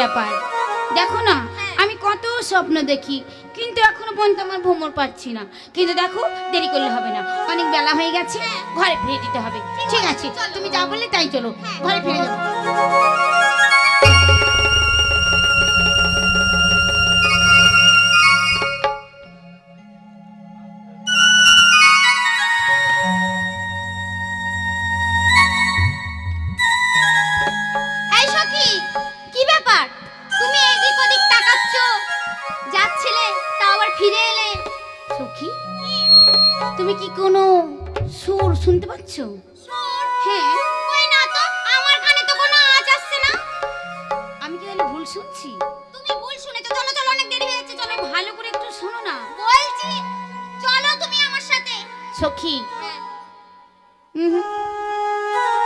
ব্যাপার দেখো না, আমি কত স্বপ্ন দেখি কিন্তু এখনো পর্যন্ত আমার ভ্রমর পাচ্ছি না। কিন্তু দেখো দেরি করলে হবে না, অনেক বেলা হয়ে গেছে, ঘরে ফিরে দিতে হবে। ঠিক আছে, তুমি যা বললে তাই, চলো ঘরে ফিরে যাবো। এই সখী, কি ব্যাপার? তুমি এদিক ওদিক তাকাচ্ছ, যাচ্ছিলে তা আবার ফিরে এলে। সখী, তুমি কি কোনো সুর শুনতে পাচ্ছ? সুর? হ্যাঁ। কই না তো, আমার কানে তো কোনো আওয়াজ আসছে না। আমি কি তাহলে ভুল শুনছি? তুমি ভুল শুনেছো। চলো চলো, অনেক দেরি হয়ে যাচ্ছে, চলো। ভালো করে একটু শোনো না। বলছি চলো তুমি আমার সাথে। সখী, হ্যাঁ।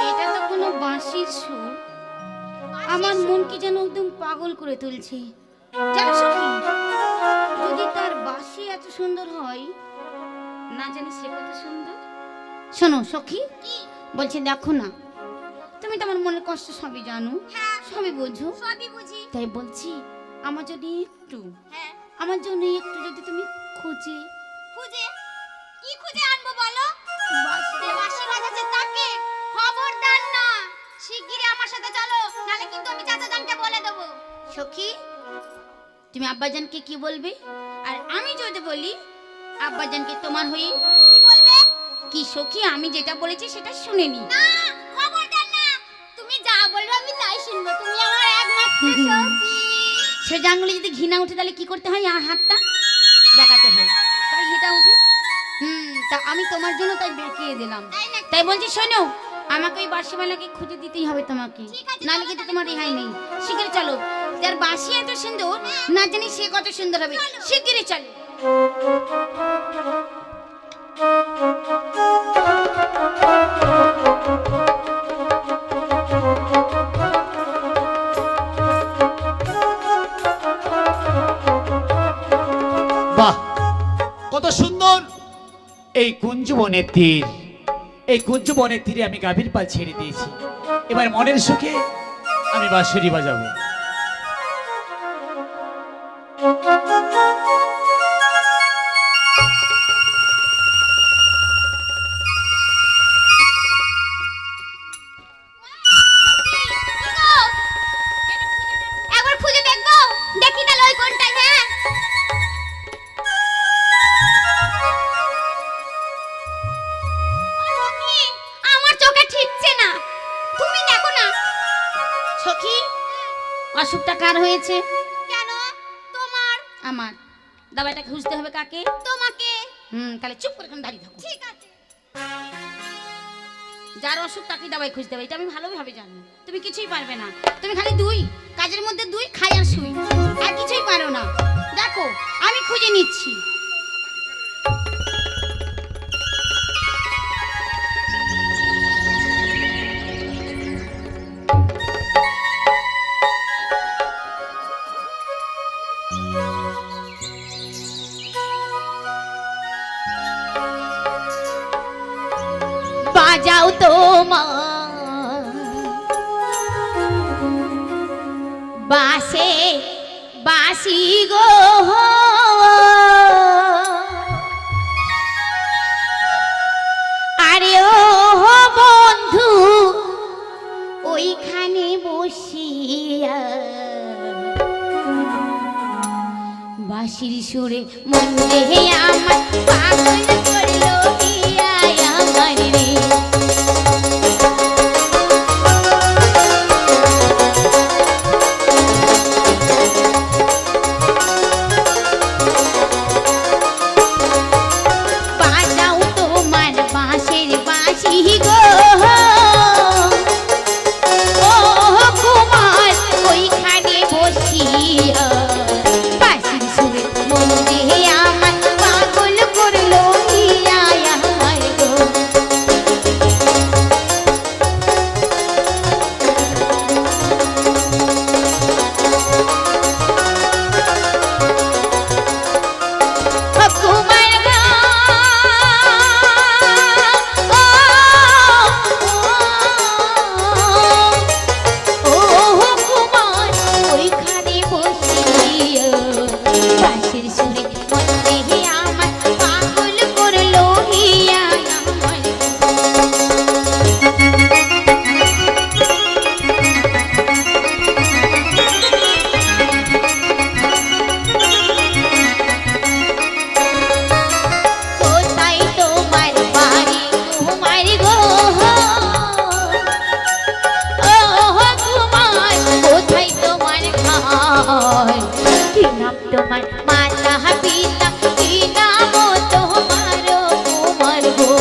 এটা তো কোনো বাঁশির সুর। আমার মনকে যেন একদম পাগল করে তুলছে। জানো সখী, যদি তার বাঁশি এত সুন্দর হয়, না জানি সে কত সুন্দর। শোনো সখী, কি? বলছি দেখো না, তুমি তো আমার মনের কষ্ট সবই জানো, হ্যাঁ, সবই বোঝো, সবই বুঝি। তাই বলছি আমার জন্য একটু, হ্যাঁ। আমার জন্য একটু যদি তুমি খুঁজে খুঁজে? কি খুঁজে আনবো বলো? বাঁশি। যে বাঁশি বাজাচ্ছে তাকে খবরদার না, শিগগিরই আমার সাথে চলো, নালে কিন্তু আমি চাচা জানকে বলে দেবো। সখী, তুমি আব্বাজানকে কি বলবে? আর আমি যদি বলি আব্বাজানকে তোমার হয়ে কি বলবে? কি সখী, আমি যেটা বলেছি সেটা শুনে নি। না, খবরদার না, তুমি যা বলবে আমি তাই শুনবো। তুমি আমার একমাত্র সখী। সে আঙুলে যদি ঘৃণা উঠে তাহলে কি করতে হয়? আর হাতটা দেখাতে হয়, তবে ঘিটা উঠে। তা আমি তোমার জন্য তাই বেঁকিয়ে দিলাম। তাই নাকি? তাই বলছি শোনো, আমাকে ওই বাঁশিওয়ালাকে খুঁজে দিতেই হবে তোমাকে, ঠিক আছে, নাহলে চলো কিন্তু তাহলে। তোমার রেহাই নেই। শিগগিরি চলো, যার বাঁশি এত সুন্দর না জানি সে কত সুন্দর হবে। শিগগিরি চলো। বাহ, কত সুন্দর এই কুঞ্জবনের তীর। এই কুঞ্জবনের তীরে আমি গাভীর পাল ছেড়ে দিয়েছি। এবার মনের সুখে আমি বাঁশরি বাজাবো। একবার খুঁজে দেখবো, দেখি না ওই কোনটা। হ্যাঁ, ও সখী, আমার চোখে ঠিকছে না, তুমি দেখো না। সখী, অসুখটা কার হয়েছে? কেন? তোমার। আমার। দাবাইটা খুঁজতে হবে কাকে? তোমাকে। তাহলে চুপ করে দাঁড়িয়ে থাকো। ঠিক আছে। যার অসুখ তাকে দাবাই খুঁজতে হবে, এটা আমি ভালোভাবে জানি। তুমি কিছুই পারবে না, তুমি খালি দুই কাজের মধ্যে দুই, খাই আর শুই, আর কিছুই পারো না। দেখো আমি খুঁজে নিচ্ছি। বাজাও তোমার বাঁশে বাঁশি গো, আরে ও বন্ধু ওইখানে বসিয়া বাঁশির সুরে মন রে আমার পাগল করলো হিয়া আমার রে। বাজাও তোমার বাঁশের বাঁশি গো, ও কুমার ওইখানে বসিয়া বাঁশির সুরে মন রে আমার পাগল করলো তোমার মাতা পিতা কি নাম তোমার কুমার গো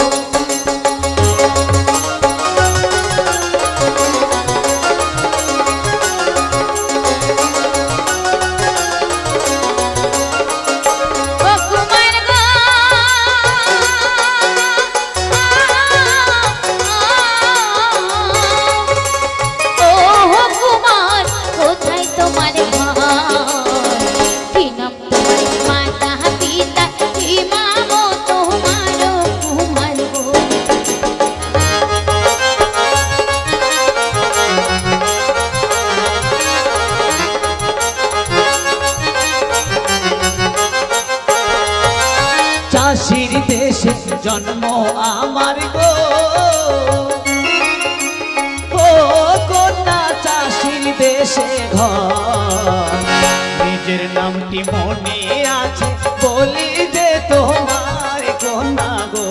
চাষির দেশে জন্ম আমার গো ও কন্যা চাষির দেশে ঘর নিজের নামটি মনে আছে বলি যে তোমার কন্যা গো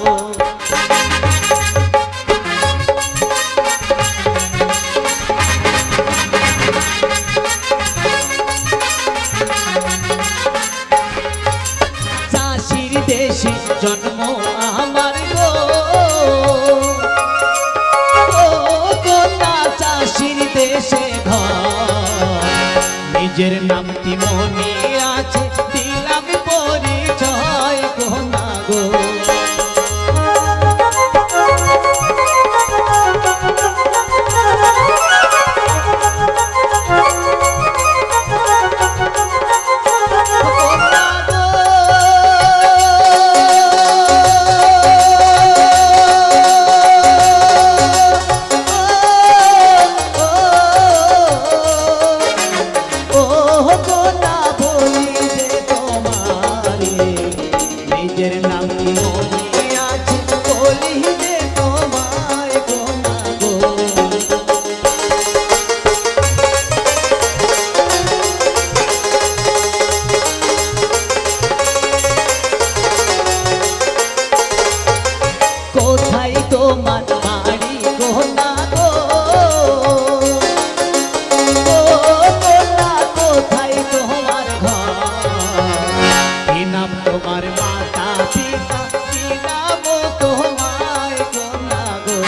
চাষির দেশে জন্ম আমার গো ও কন্যা চাষির দেশে ঘর নিজের নামটি মনে আছে দিলাম পরিচয় কন্যা গো নিজের নাম কি মনে আছে বলি যে তোমায় কন্যা গো কোথায় তোমার বাড়ি কন্যা গো ও কন্যা কোথায় তোমার ঘর কি নাম তোমার মাতা পিতা কি নাম তোমায় কন্যা গো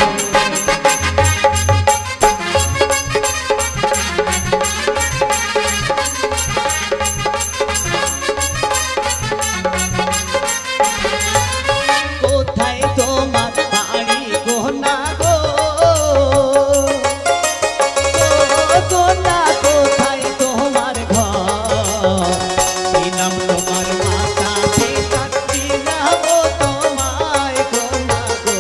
কোথায় তোমার বাড়ি কন্যা গো ও কন্যা কোথায় তোমার ঘর কি নাম তোমার মাতা পিতা কি নাম তোমায় কন্যা গো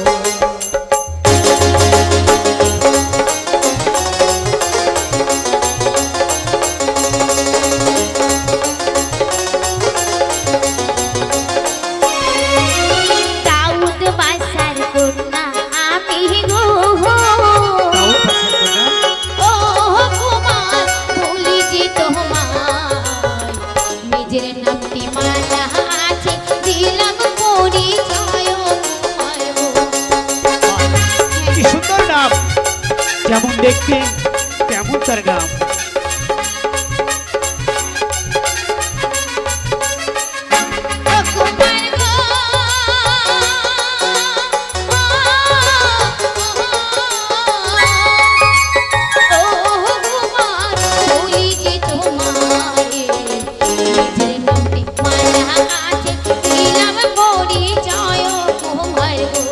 দাউদ বাসার কন্যা আমি গো ও কুমার বলি যে তোমার নিজের নামটি মালা আছে দিলাম পরিচয় কুমার গো কি সুন্দর নাম যেমন দেখতে তেমন তার নাম ও কুমার গো ও কুমার বলি যে তোমার নিজের নামটি মালা আছে দিলাম পরিচয় কুমার গো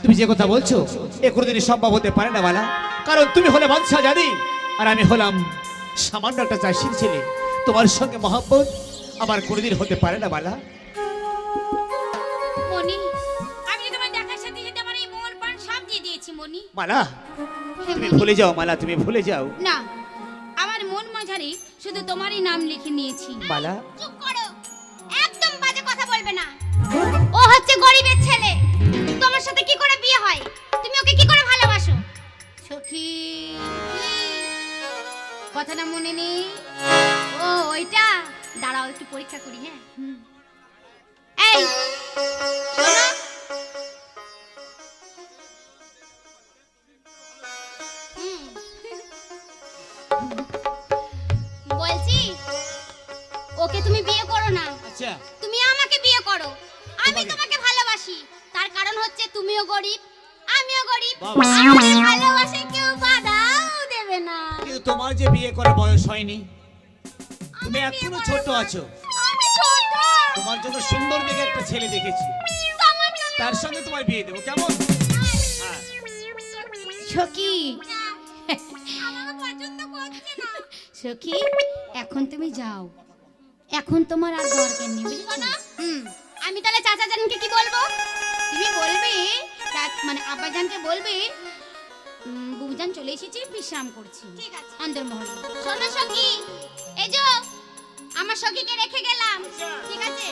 তুমি যে কথা বলছো এ কোনোদিনই সম্ভব হতে পারে না মালা, কারণ তুমি হলে বাদশাহ জানি আর আমি হলাম সামান্য একটা চাষির ছেলে। তোমার সঙ্গে মহব্বত আমার কোনোদিন হতে পারে না মালা। মনি, আমি তো তোমার দেখার সাথে সাথে আমার এই মন প্রাণ সব দিয়ে দিয়েছি মনি। মালা হ্যাঁ, তুমি মনি। ভুলে যাও, মালা তুমি ভুলে যাও। না, আমার মন মাঝারে শুধু তোমারই নাম লিখে নিয়েছি। মালা চুপ করো, একদম বাজে কথা বলবে না। ও হচ্ছে গরিবের ছেলে, তোমার সাথে কি করে বিয়ে হয়? তুমি ওকে কি করে ভালোবাসো? সখী, কথাটা মনে নেই? ও ওইটা, দাঁড়াও একটু পরীক্ষা করি। হ্যাঁ, এই শোনো, হুম। বলছি ওকে তুমি বিয়ে করো না, আচ্ছা তুমি আমাকে বিয়ে করো। আমি তোমাকে? তোমাকে ভালোবাসি, তার কারণ হচ্ছে তুমিও গরিব, আমিও গরিব। বাবা। আমাদের ভালোবাসে কেউ বাধাও দেবে না। কিন্তু তোমার যে বিয়ে করার বয়স হয়নি, তুমি আমি বিয়ে এখনো করবো ছোট না। আছো। আমি ছোট। তোমার জন্য সুন্দর দেখে একটা ছেলে দেখেছি, তোমার জন্য তার সঙ্গে তোমার বিয়ে দেবো, কেমন? হ্যাঁ। সখী, আমাকে পছন্দ করছে না। সখী, এখন তুমি যাও, এখন তোমার আর দরকার নেই, বুঝেছো? শোনো, আমি তাহলে চাচা জানকে কি বলবো? তুমি বলবে মানে আব্বাজানকে বলবে বুবুজান চলে এসেছি, বিশ্রাম করছি ঠিক আছে। অন্দরমহলে। শোনো সখী, এই যে আমার সখীকে রেখে গেলাম, ঠিক আছে?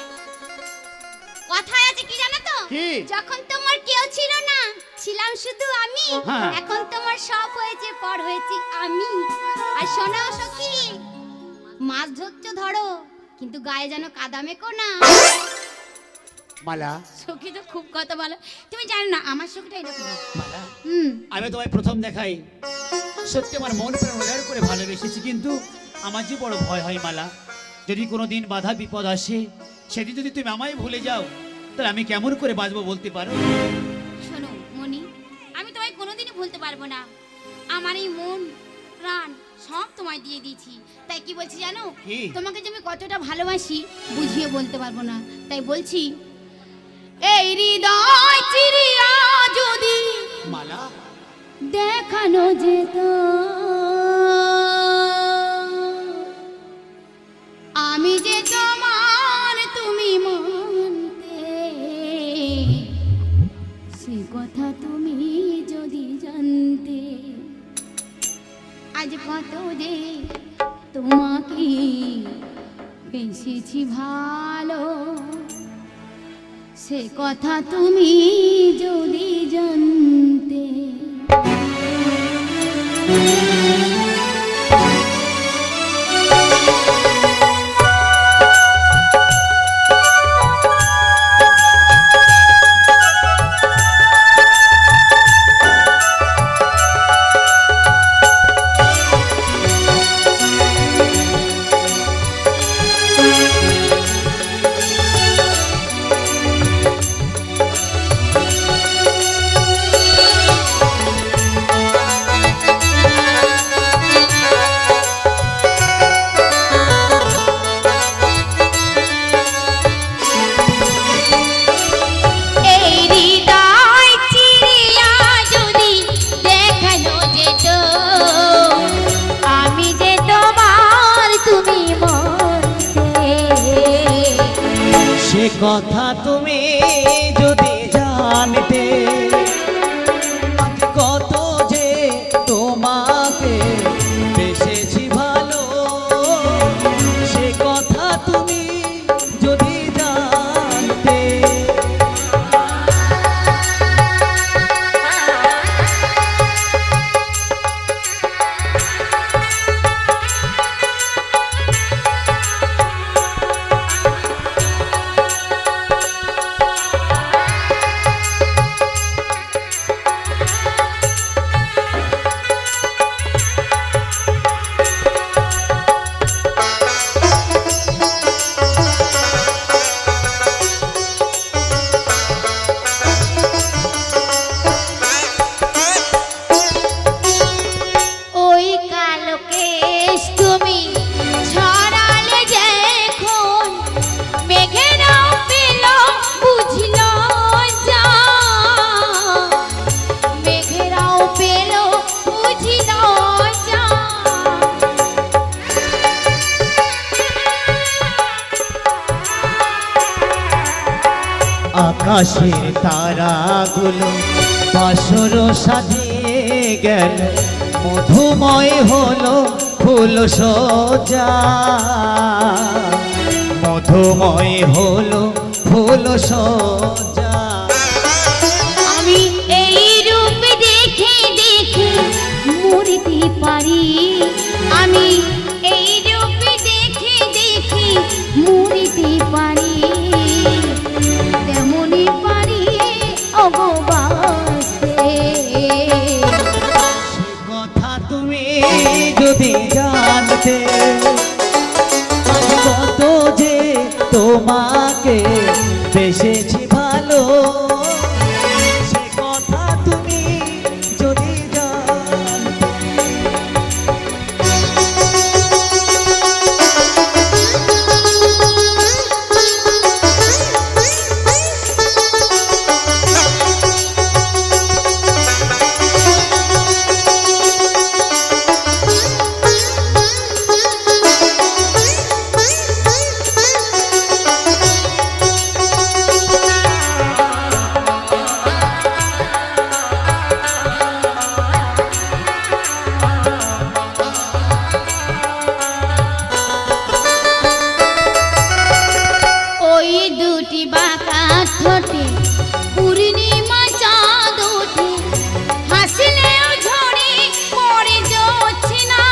কথায় আছে কি জানো তো? কি? যখন তোমার কেউ ছিল না, ছিলাম শুধু আমি। হ্যাঁ। এখন তোমার সব হয়েছে, পর হয়েছি আমি। আর শোনো সখী, মাছ ধরছো ধরো, কিন্তু গায়ে যেন কাদা মেকো না। মালা সখী তো খুব কথা ভালো, তুমি জানো না আমার সখীটা এরকম। মালা, হুম, আমি তোমায় প্রথম দেখাই সত্যি আমার মন প্রাণ উজাড় করে ভালোবেসেছি, কিন্তু আমার যে বড় ভয় হয় মালা, যদি কোনো দিন বাধা বিপদ আসে, সেদিন যদি তুমি আমায় ভুলে যাও, তাহলে আমি কেমন করে বাঁচবো বলতে পারো? শোনো মনি, আমি তোমায় কোনোদিনই ভুলতে পারবো না। আমার এই মন প্রাণ সব তোমায় দিয়ে দিয়েছি। তাই কি বলছি জানো, কি? তোমাকে যে আমি কতটা ভালোবাসি বুঝিয়ে বলতে পারবো না। তাই বলছি, এই হৃদয় চিরিয়া যদি মালা দেখানো যেত, আমি যে তোমার তুমি মানতে, সে কথা তুমি যদি জানতে, আজ কত যে তোমাকে বেসেছি ভালো, সে কথা তুমি যদি জানতে। এই হৃদয় চিরিয়া যদি দেখানো যেত, আমি যে তোমার তুমি মনতে, সে কথা তুমি যদি জানতে, আজ কত যে তোমাকে বেসেছি ভালো, সে কথা তুমি যদি জানতে। আকাশের তারাগুলো বাসর সাজিয়ে গেল, মধুময় হলো ফুল সজ্জা, মধুময় হলো ফুল সজ্জা। আমি এই রূপ দেখে দেখে মরতে পারি, আমি এই রূপ দেখে দেখে মরতে পারি, তেমনি পারি অববাসে। সে কথা তুমি যদি জানতে, আজ কত যে তোমাকে বেসেছি ভালো, সে কথা তুমি যদি জানতে। ওই দুটি বাঁকা ঠোঁটে পূর্ণিমা চাঁদ ওঠে, হাসলেও ঝরে পড়ে যাচ্ছে না,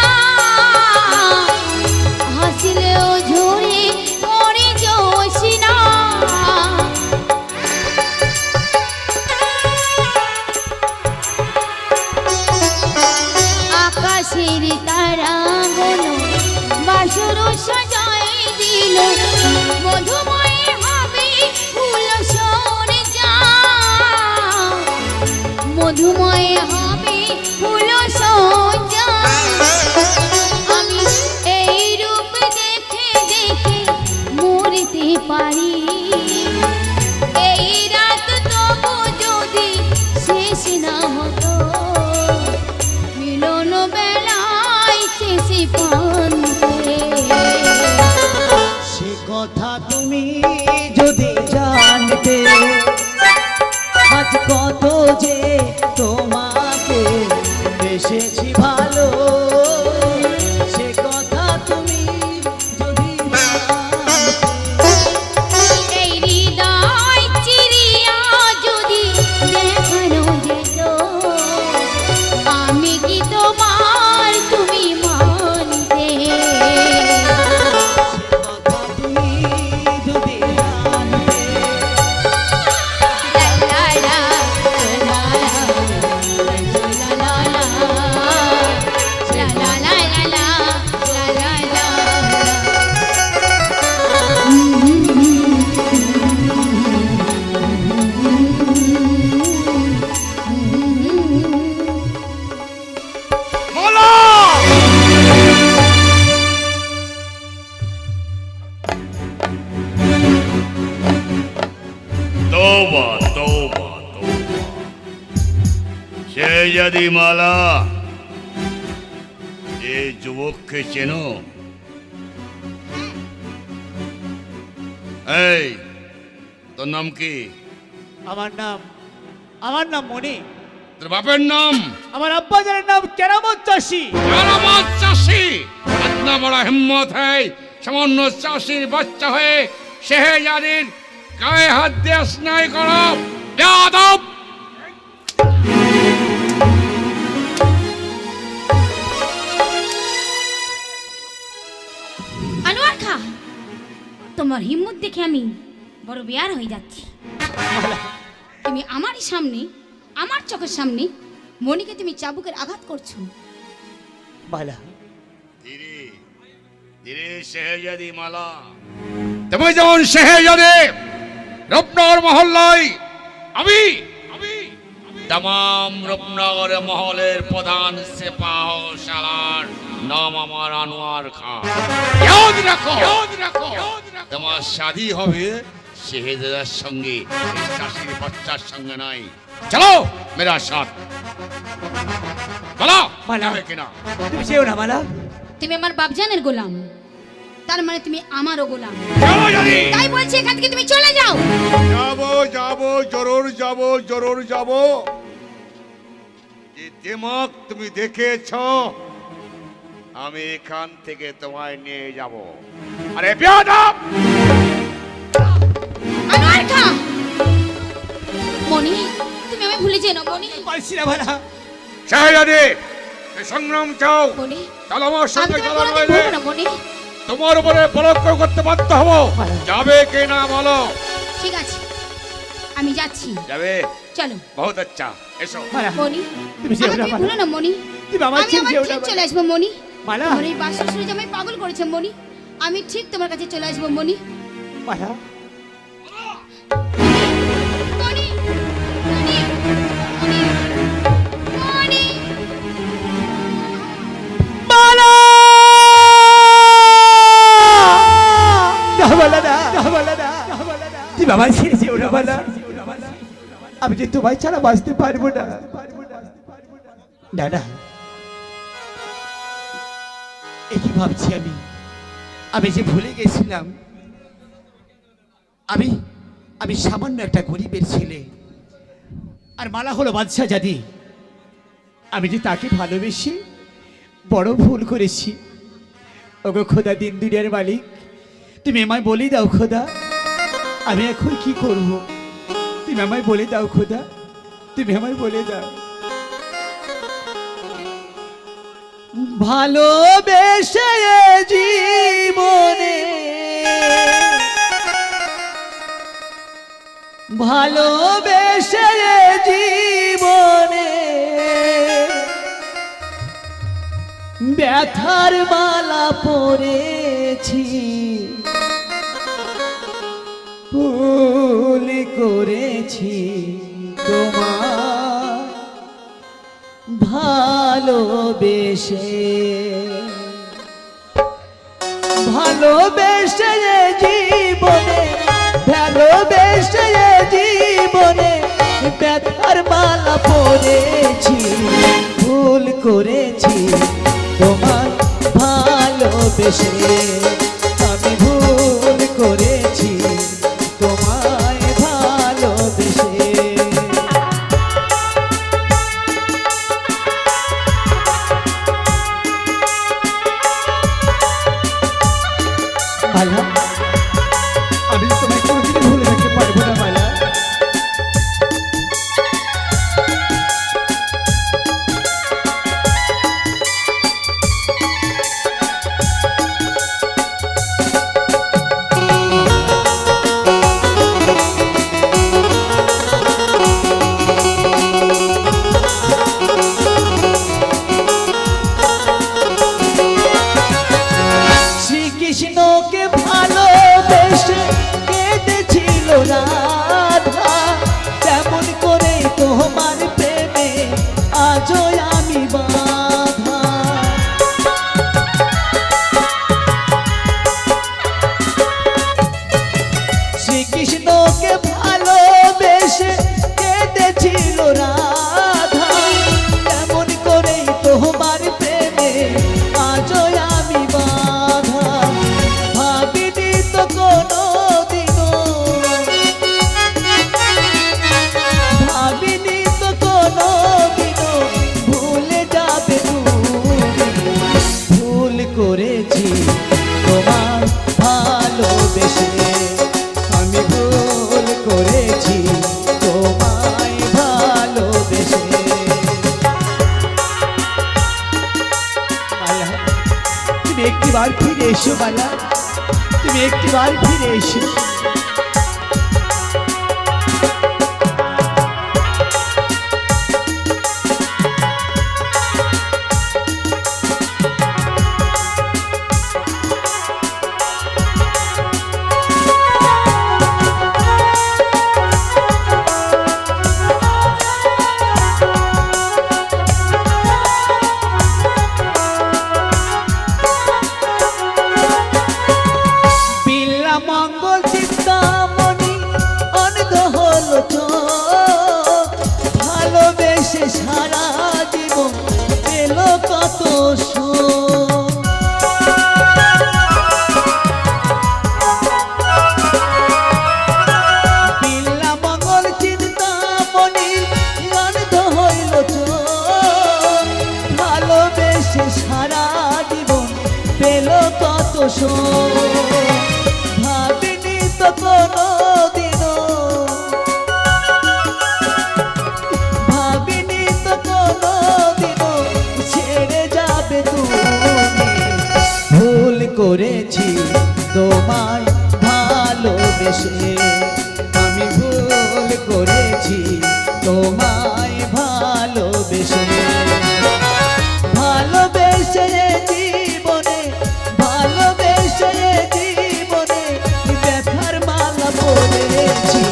হাসলেও ঝরে পড়ে যাচ্ছে না। আকাশের তারাগুলো বাসর সাজায় দিল, মধুময় হবে ফুল সজ্জা, মধুময় হবে ফুল সজ্জা। আমি এই রূপ দেখে দেখে মরতে পারি, এই রাত তবু যদি শেষ না হতো, মিলন বেলায় শেষে পান্তে। সে কথা তুমি যদি জানতে, আজ কত যে তোমাকে বেসেছি ভালো, সে কথা তুমি যদি জানতে। এই হৃদয় চিরিয়া যদি দেখানো যেত, আমি কি তোমার তুমি মানতে। সে কথা তুমি যদি জানতে। লা লা লা লা লা লা লা লা লা লা। তওবা তওবা তওবা। শেহজাদি মালা, এই যুবককে চেনো? এই, তোর নাম কি? আমার নাম মনি। তোর বাপের নাম? আমার আব্বাজানের নাম কেরামত চাষি। কেরামত চাষি? ইতনা বড় হিম্মত है সামান্য চাষির বাচ্চা হয়ে শেহজাদির গায়ে হাত দিয়ে স্নাই করো, বেয়াদব! আনোয়ার খা, তোমার হিম্মত দেখে আমি বড় বেয়ার হয়ে যাচ্ছি। তুমি আমারই সামনে, আমার চোখের সামনে মনিকে তুমি চাবুকের আঘাত করছো। বালা, ধীরে ধীরে শেহজাদি মালা, তুমি যেমন শেহজাদি রূপনগর মহল্লায়, আমি तमाम রূপনগর মহলের প্রধান সিপাহ সালার নাম আমার আনোয়ার খান। याद रखो তোমার শাদী হবে শেহজাদার সঙ্গে, এই চাষির বাচ্চার সঙ্গে নয়। চলো মেরা সাথ। বলো মালা, যাবে কিনা? তুমি যেও না মালা। তুমি আমার বাপজানের গোলাম, তার মানে তুমি আমারও গোলাম। যাবো জানি। তাই বলছি এখান থেকে তুমি চলে যাও। যাবো যাবো জরুর যাবো জরুর যাবো। যে দিমাগ তুমি দেখেছ, আমি এখান থেকে তোমায় নিয়ে যাব। আরে বেয়াদব! আনোয়ার খা, মনি তুমি আমায় ভুলে যেও না মনি। পারছি না বালা। শাহজাদি, এই সংগ্রাম চাও, মনি চলো আমার আমি সঙ্গে তোমায় চলো, কোনোদিন নইলে ভুলবো না মনি। তোমার উপরে বলৎকার করতে বাধ্য হবো। যাবে কি না বলো? ঠিক আছে আমি যাচ্ছি। যাবে? চলো বহুত আচ্ছা, এসো। মালা, মনি, তুমি যেও আমায় না তুমি মালা। ভুলো না মনি। তুমি আমার আমি ছেড়ে আবার যেও ঠিক না চলে আসবো মনি। মালা। তোমার এই বাসর সুরে জামাই পাগল করেছে মনি, আমি ঠিক তোমার কাছে চলে আসবো মনি। মালা, মনি, মনি, মনি, মনি। মালা! না বালা না, না বালা না, না বালা না। তুমি আমার ছেড়ে যেও না বালা। আমি যে তোমায় ছাড়া বাঁচতে পারবো না। না না, একই ভাবছি আমি। আমি যে ভুলে গেছিলাম, আমি আমি সামান্য একটা গরিবের ছেলে, আর মালা হলো বাদশাহ জাদি। আমি যে তাকে ভালোবেসে বড় ভুল করেছি। ওগো খোদা, দিন দুনিয়ার মালিক, তুমি আমায় বলে দাও খোদা, আমি এখন কি করব? তুমি আমায় বলে দাও খোদা, তুমি আমায় বলে দাও। ভালোবেসে জীবনে, ভালোবেসে জীবনে ব্যথার মালা পরেছি, ভুল করেছি তোমার ভালোবেসে, ভালোবেসে জীবনে, ভালোবেসে জীবনে ব্যথার মালা পরেছি, ভুল করেছি তোমার ভালোবেসে, আমি ভুল করেছি তোমায় ভালোবেসে। মালা, আমি তোমায় কোনোদিন ভুলে রাখতে পারবো না মালা। শ্রীকৃষ্ণকে ভালোবেসে কেঁদেছিল রাধা, তেমন করে তোমার প্রেমে আজও আমি বাধা। শ্রীকৃষ্ণকে ভালোবেসে কেঁদেছিল রাধা, তেমন করে তোমার প্রেমে আজও আমি বাধা। ভাবিনি তো কোনোদিনও, ভাবিনি তো কোনোদিনও ভুলে যাবে তুমি, ভুল করেছি তোমার ভালোবেসে, আমি ভুল করেছি তোমায় ভালোবেসে। মালা, তুমি একটিবার ফিরে এসো মালা, তুমি একটিবার ফিরে এসো। বিল্লা মঙ্গল চিত্র তোমায় ভালোবেসে আমি ভুল করেছি তোমায় ভালোবেসে ভালোবেসে জীবনে ভালোবেসে জীবনে ব্যথার মালা পড়েছি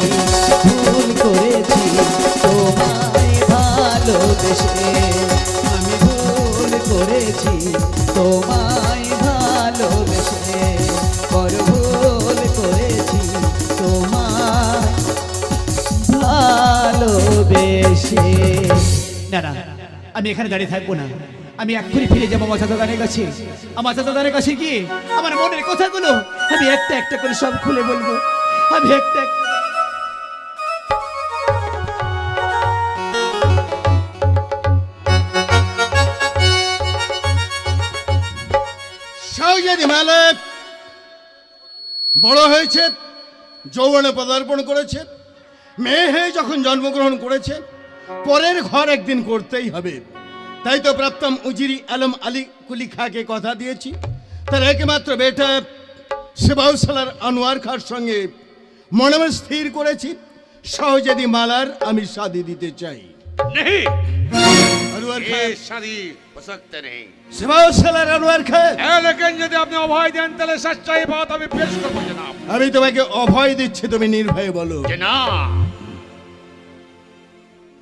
ভুল করেছি তোমায় ভালোবেসে আমি ভুল করেছি তোমায় ভালোবেসে বড় ভুল করেছি তোমায় ভালোবেসে। না না, আমি এখানে দাঁড়িয়ে থাকবো না, আমি এক্ষুনি ফিরে যাবো আমার চাচা দানের কাছে। আমার চাচা দানের কাছে গিয়ে আমার মনের কথাগুলো আমি একটা একটা করে সব খুলে বলবো। আমি একটা শাহজাদি মালিক বড় হয়েছে, যৌবনে পদার্পণ করেছে, মেয়ে হয়ে যখন জন্মগ্রহণ করেছে, পরের ঘর একদিন করতেই হবে। তাই তো প্রাপ্তম উজিরি আলম আলী কুলি খাকে কথা দিয়েছি, তার একমাত্র বেটা সেবাউসালার আনোয়ার খার সঙ্গে মনে মনে স্থির করেছি শাহজাদি মালার আমি শাদি দিতে চাই। नहीं আনোয়ার ये খা, शादी हो सकते नहीं সেবাউসালার আনোয়ার খা, लेकिन यदि आपने अभय दें तले सच्चाई बात अभी पेश करो जनाब। আমি তোমাকে অভয় দিচ্ছি, তুমি নির্ভয়ে বলো। जनाब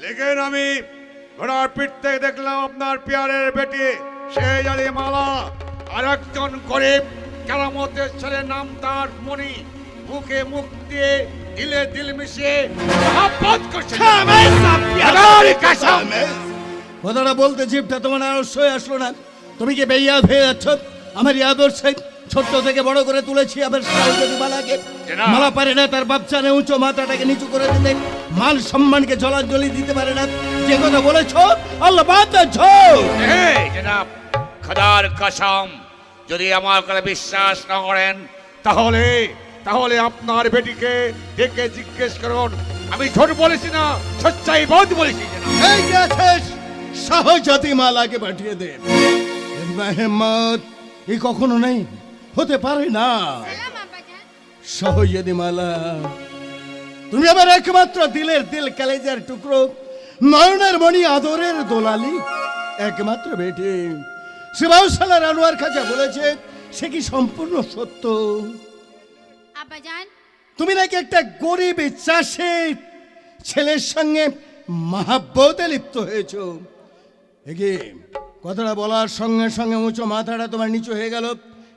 लेकिन আমি ঘোড়ার পিঠ থেকে দেখলাম আপনার পিয়ারের বেটি শেহজাদি মালা আর একজন গরিব কেরামতের ছেলে, নাম তার মনি, মুখে মুখ দিয়ে দিলে দিল মিশিয়ে মহব্বত করছে। আল্লাহর কসম। কথাটা বলতে জিভটা তোমার অবশ্যই আসলো না। তুমি কি বেয়াদ হয়ে যাচ্ছ? আমার এই আদর্শে ছোট্ট থেকে বড় করে তুলেছি আমার শাহজাদি মালাকে। জনাব। মালা পারে না তার বাপ জানে উঁচু মাথাটাকে নিচু করে দিতে, মান সম্মানকে জলাঞ্জলি দিতে পারে না। যে কথা বলেছ আল্লাহ বাঁচাচ্ছ। এই জনাব, খোদার কসম, যদি আমার কথা বিশ্বাস না করেন তাহলে তাহলে আপনার বেটিকে ডেকে জিজ্ঞেস করুন। আমি ঝোট বলেছি না, সচ্চাই বাদ বলেছি জনাব। এই যে আছিস, শাহজাদি মালাকে পাঠিয়ে দে। মেহমত এই কখনো নেই, হতে পারে না। শাহজাদি মালা, তুমি আমার একমাত্র দিলের দিল, কলেজের টুকরো, নয়নের মণি, আদরের দোলালি, একমাত্র বেটি। শিবাউসালার আনোয়ার খাজা বলেছে সে কি সম্পূর্ণ সত্য? আব্বাজান, তুমি নাকি একটা গরিব চাষি ছেলের সঙ্গে মহাব্বতে লিপ্ত হয়েছ। একে কথাটা বলার সঙ্গে সঙ্গে উঁচু মাথাটা তোমার নিচু হয়ে গেল।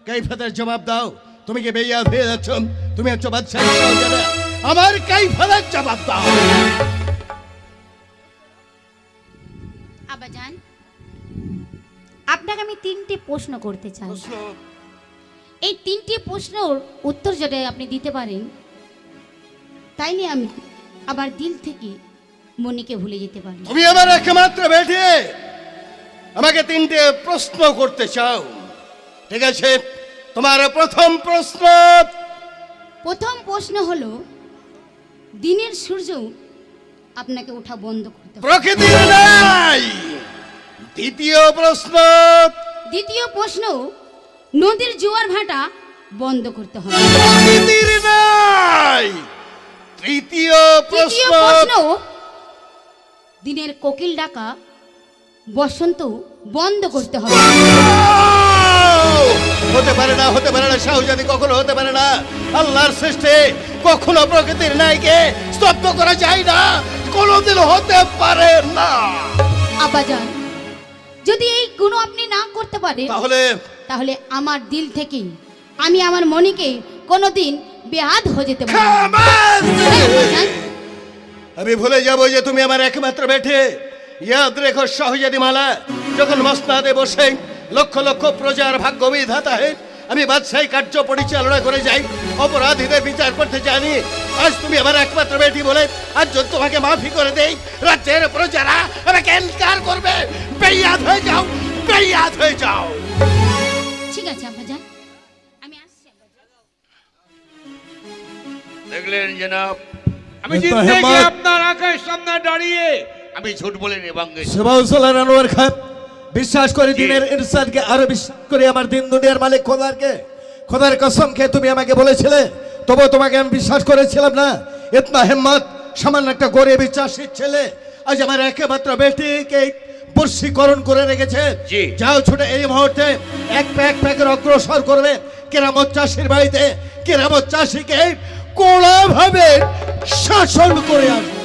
কাইফাতের জবাব দাও, তুমি কি বেয়াদ হয়ে যাচ্ছ? তুমি হচ্ছে বাদশাহ শাহজাদা, আমার কাইফাতের জবাব দাও। আব্বাজান, আপনাকে আমি 3টে প্রশ্ন করতে চাই। এই 3টে প্রশ্নের উত্তর যদি আপনি দিতে পারেন, তাইলে আমি আবার দিল থেকে মনিকে ভুলে যেতে পারি। তুমি আমার একমাত্র বেটি, আমাকে 3টে প্রশ্ন করতে চাও, ঠিক আছে? তোমার প্রথম প্রশ্ন। প্রথম প্রশ্ন হলো, দিনের সূর্য আপনাকে ওঠা বন্ধ করতে হবে। প্রকৃতির নাই। দ্বিতীয় প্রশ্ন। দ্বিতীয় প্রশ্ন, নদীর জোয়ার ভাটা বন্ধ করতে হবে। প্রকৃতির নাই। তৃতীয় তৃতীয় প্রশ্ন। প্রশ্ন, দিনের কোকিল ডাকা বসন্ত বন্ধ করতে হবে। হতে পারে না, হতে পারে না, শাহজাদি কখনো হতে পারে না। আল্লাহর সৃষ্টি কখনো প্রকৃতির ন্যায়কে স্তব্ধ করা যায় না, কোনোদিন হতে পারে না। আব্বাজান, যদি এই গুণ আপনি না করতে পারেন, তাহলে আমার দিল থেকে আমি আমার মনিকে কোনোদিন বেহাত হয়ে যেতে পারি। আমি ভুলে যাব যে তুমি আমার একমাত্র বেটে। ইয়াদ রেখো শাহজাদি মালা, যখন মসনাদে বসে লক্ষ লক্ষ প্রজার ভাগ্য বিধাতা হয়ে আমি বাদশাহী কার্য পরিচালনা করে যাই, অপরাধীদের বিচার করতে জানি। আজ তুমি আমার একমাত্র বেটি বলে আজ যদি তোমাকে মাফি করে দেই, রাজ্যের প্রজারা আমাকে ইনকার করবে। বেয়াদ হয়ে যাও, বেয়াদ হয়ে যাও। ঠিক আছে আব্বাজান, আমি আসছি। দেখলেন জনাব, আমি এত জিন্দগি হেমত। আপনার আঁখের সামনে দাঁড়িয়ে আমি ঝুট বলিনি বাঙ্গে। সেবাউসালার আনোয়ার খান, বিশ্বাস করে জি। দিনের ইনসানকে, আরো বিশ্বাস করে আমার দিন দুনিয়ার মালিক খোদারকে। খোদার কসম খেয়ে তুমি আমাকে বলেছিলে, তবু তোমাকে আমি বিশ্বাস করেছিলাম না। ইতনা হিম্মত, সামান্য একটা গরিব চাষির ছেলে আজ আমার একমাত্র বেটিকে বর্ষীকরণ করে রেখেছে। জি। যাও ছুটে এই মুহূর্তে এক প্যাকের অগ্রসর করবে কেরামত চাষির বাড়িতে, কেরামত চাষিকে কোড়া ভাবে শাসন করে আসবে।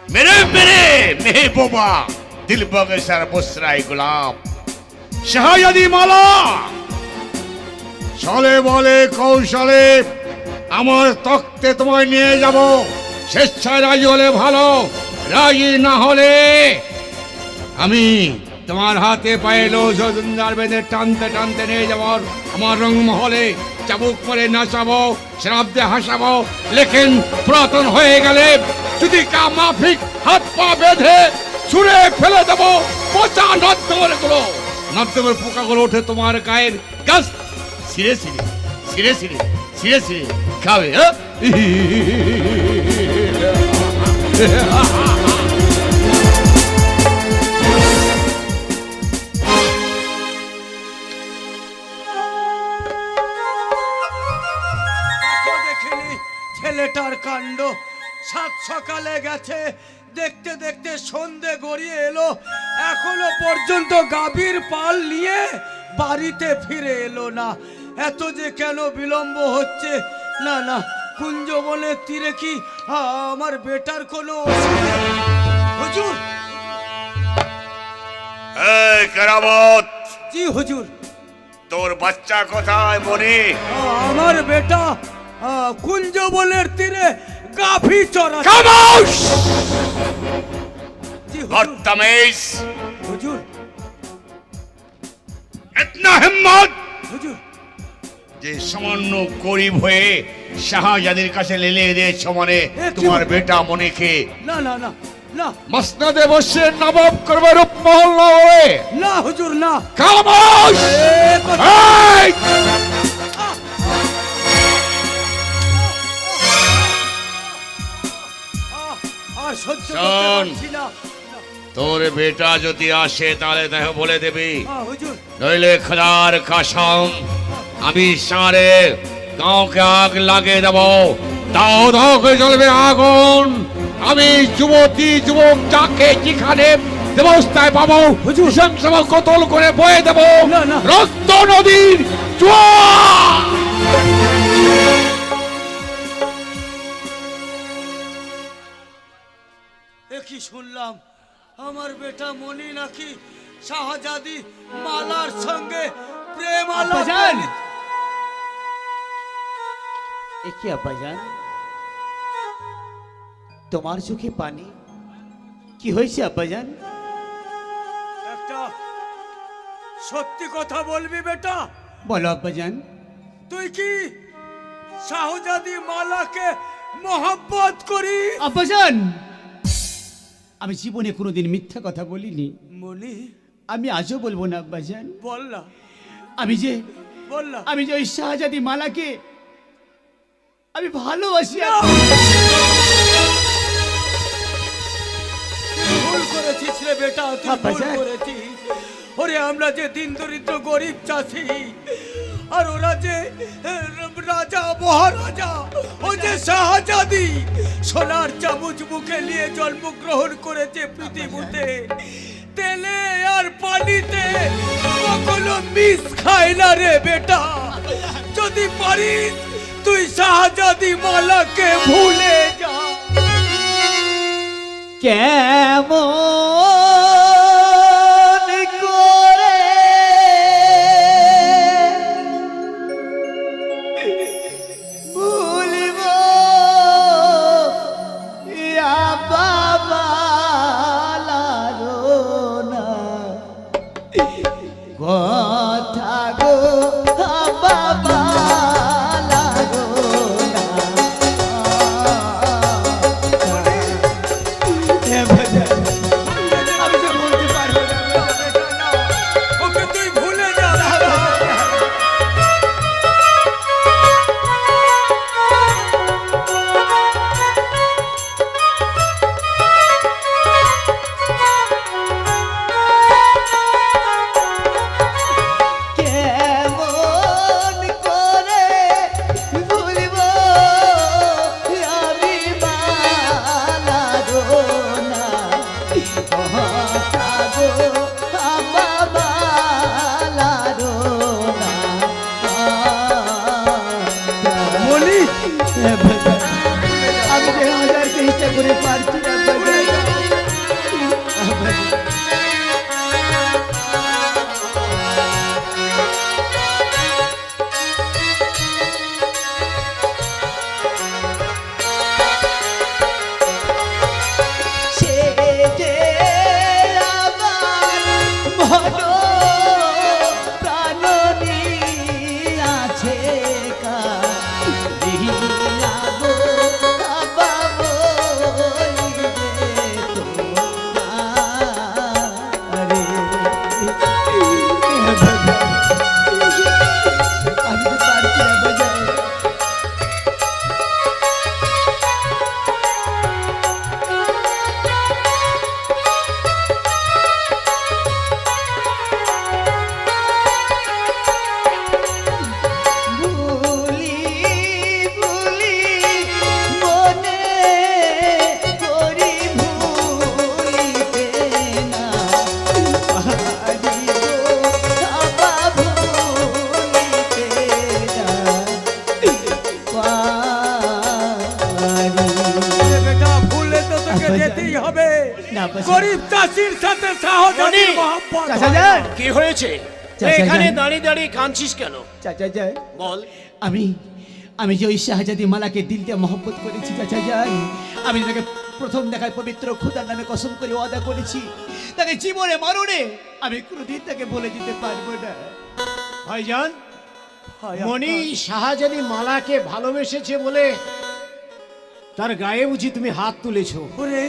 मेरे मेरे महबूबा दिल बगसर बुसराई गुलाब শাহজাদি মালা, চলে বলে কৌশলে আমার তক্তে তোমায় নিয়ে যাব। স্বেচ্ছায় রাজি হলে ভালো, রাজি না হলে আমি তোমার হাতে পায়ে লোজদার বেঁধে টানতে টানতে নিয়ে যাব আমার রংমহলে। চাবুক করে নাচাবো, শ্রাপ দিয়ে হাসাবো, লেখেন পুরাতন হয়ে গেলে যদি কা মাফিক হাত পা বেঁধে ছুঁড়ে ফেলে দেবো পচা নর্দমাগুলো। নর্দমের পোকাগুলো ওঠে তোমার গায়ের গাছ ছিঁড়ে ছিঁড়ে ছিঁড়ে ছিঁড়ে ছিঁড়ে ছিঁড়ে খাবে। হ্যাঁ দেখিনি ছেলেটার কাণ্ড। সাত সকালে গেছে, দেখতে দেখতে সন্ধে গড়িয়ে এলো, এখনো পর্যন্ত গাভীর পাল নিয়ে বাড়িতে ফিরে এলো না। এত যে কেন বিলম্ব হচ্ছে? না না, কুঞ্জবনের তীরে কি আমার বেটার কোনো অসুবিধা? হুজুর। এই কেরামত, জি হুজুর। তোর বাচ্চা কোথায় মনি? আমার বেটা কুঞ্জবনের তীরে গাভী চড়া। খামোশ! জি হুজুর। বদতমিজ! হুজুর। ইতনা হিম্মত হুজুর। যে সামান্য গরিব হয়ে শাহজাদির কাছে লেলে দিয়েছ মানে এ কি তোমার বল- বেটা মনিকে না না না না মসনদে বসে নবাব করবে রূপমহল না হয়ে। না হুজুর না। খামোশ! এ কথা- এই! আর সহ্য করতে শোন। পারছি না। তোর বেটা যদি আসে তাহলে দেখো বলে দেবি, হুজুর। নইলে খোদার কসম আমি সারে গাঁওকে আগ লাগিয়ে দেব। দাও দাও করে জ্বলবে আগুন। আমি যুবতী যুবক যাকে যেখানে দেবস্থায় পাবো হুজুর। নৃশংসভাবে কতল করে বয়ে দেব না, না। রক্ত নদীর জোয়ার। এ কি শুনলাম? আমার বেটা মনি নাকি শাহজাদি মালার সঙ্গে প্রেম আলাপ আব্বাজান! করে- এ কি আব্বাজান, তোমার চোখে পানি? কি হয়েছে আব্বাজান? একটা সত্যি কথা বলবি বেটা? বলো আব্বাজান। তুই কি শাহজাদি মালাকে মোহাব্বত করি? আব্বাজান, আমি জীবনে কোনোদিন মিথ্যা কথা বলিনি, মনি আমি আজও বলবো না আব্বাজান। বল না, আমি যে বল না। আমি যে ওই শাহজাদি মালাকে আমি ভালোবাসি। তুই ভুল করেছিস রে বেটা, তুই ভুল আব্বাজান। করেছিস। ওরে আমরা যে দিন দরিদ্র গরিব চাষি, আর ওরা যে রাজা মহারাজা, ও যে শাহজাদি সোনার চামচ মুখে নিয়ে জন্মগ্রহণ করেছে পৃথিবীতে। তেলে আর পানিতে কখনো মিস খায় না রে বেটা। যদি পারিস তুই শাহজাদি মালাকে ভুলে যা। কেমন করে ভুলব ইয়া বাবা লারো না কথা গো বাবা লারো না। এ ভজন আমি যে হাজারকে ইচ্ছা করে পারছি না যেতেই হবে। না, বাসা। গরিব চাষির সাথে শাহজাদির মহব্বত চাচা হয়। যান, কি হয়েছে চাচা এখানে যান। দাঁড়িয়ে দাঁড়িয়ে কাঁদছিস কেন? চাচা যান, বল। আমি যে ওই শাহজাদি মালাকে দিল দিয়ে মহব্বত করেছি চাচা যান, আমি তাকে প্রথম দেখায় পবিত্র খোদার নামে কসম করে ওয়াদা করেছি, তাকে জীবনে মরণে আমি কোনোদিন তাকে বলে দিতে পারবো না। ভাইজান, হায় মণি আল্লাহ। শাহজাদি মালাকে ভালোবেসেছে বলে তার গায়ে বুঝি তুমি হাত তুলেছো? ওরে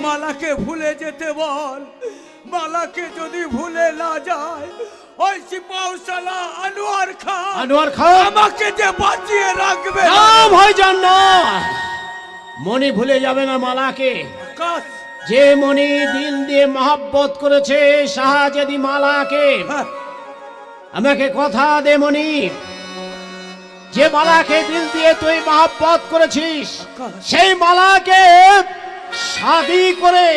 মালাকে ভুলে যেতে বল। মালাকে যদি ভুলে না যায়, ওই সিপাহসালা আনোয়ার খান আনোয়ার খান? আমাকে যে বাঁচিয়ে রাখবে না ভাইজান না, মণি ভুলে যাবে না মালাকে। কাশ। যে মণি দিল দিয়ে মহব্বত করেছে শাহজাদি মালাকে, হ্যাঁ, আমাকে কথা দে মণি, যে মালাকে দিল দিয়ে তুই মহব্বত করেছিস সেই মালাকে শাদি করে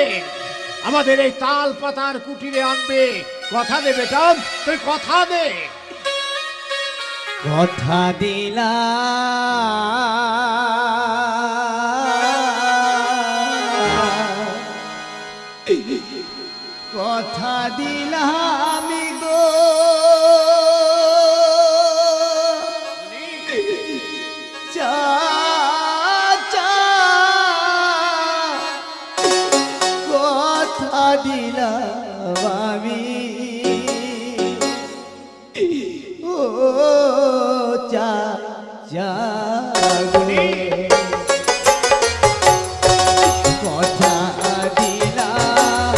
আমাদের এই তাল পাতার কুটিরে আনবে। কথা দে বেটা, তুই কথা দে। কথা দিলাম, কথা দিলাম গো, চাচা কথা দিলাম আমি, ও চাচা গুনে কথা দিলাম,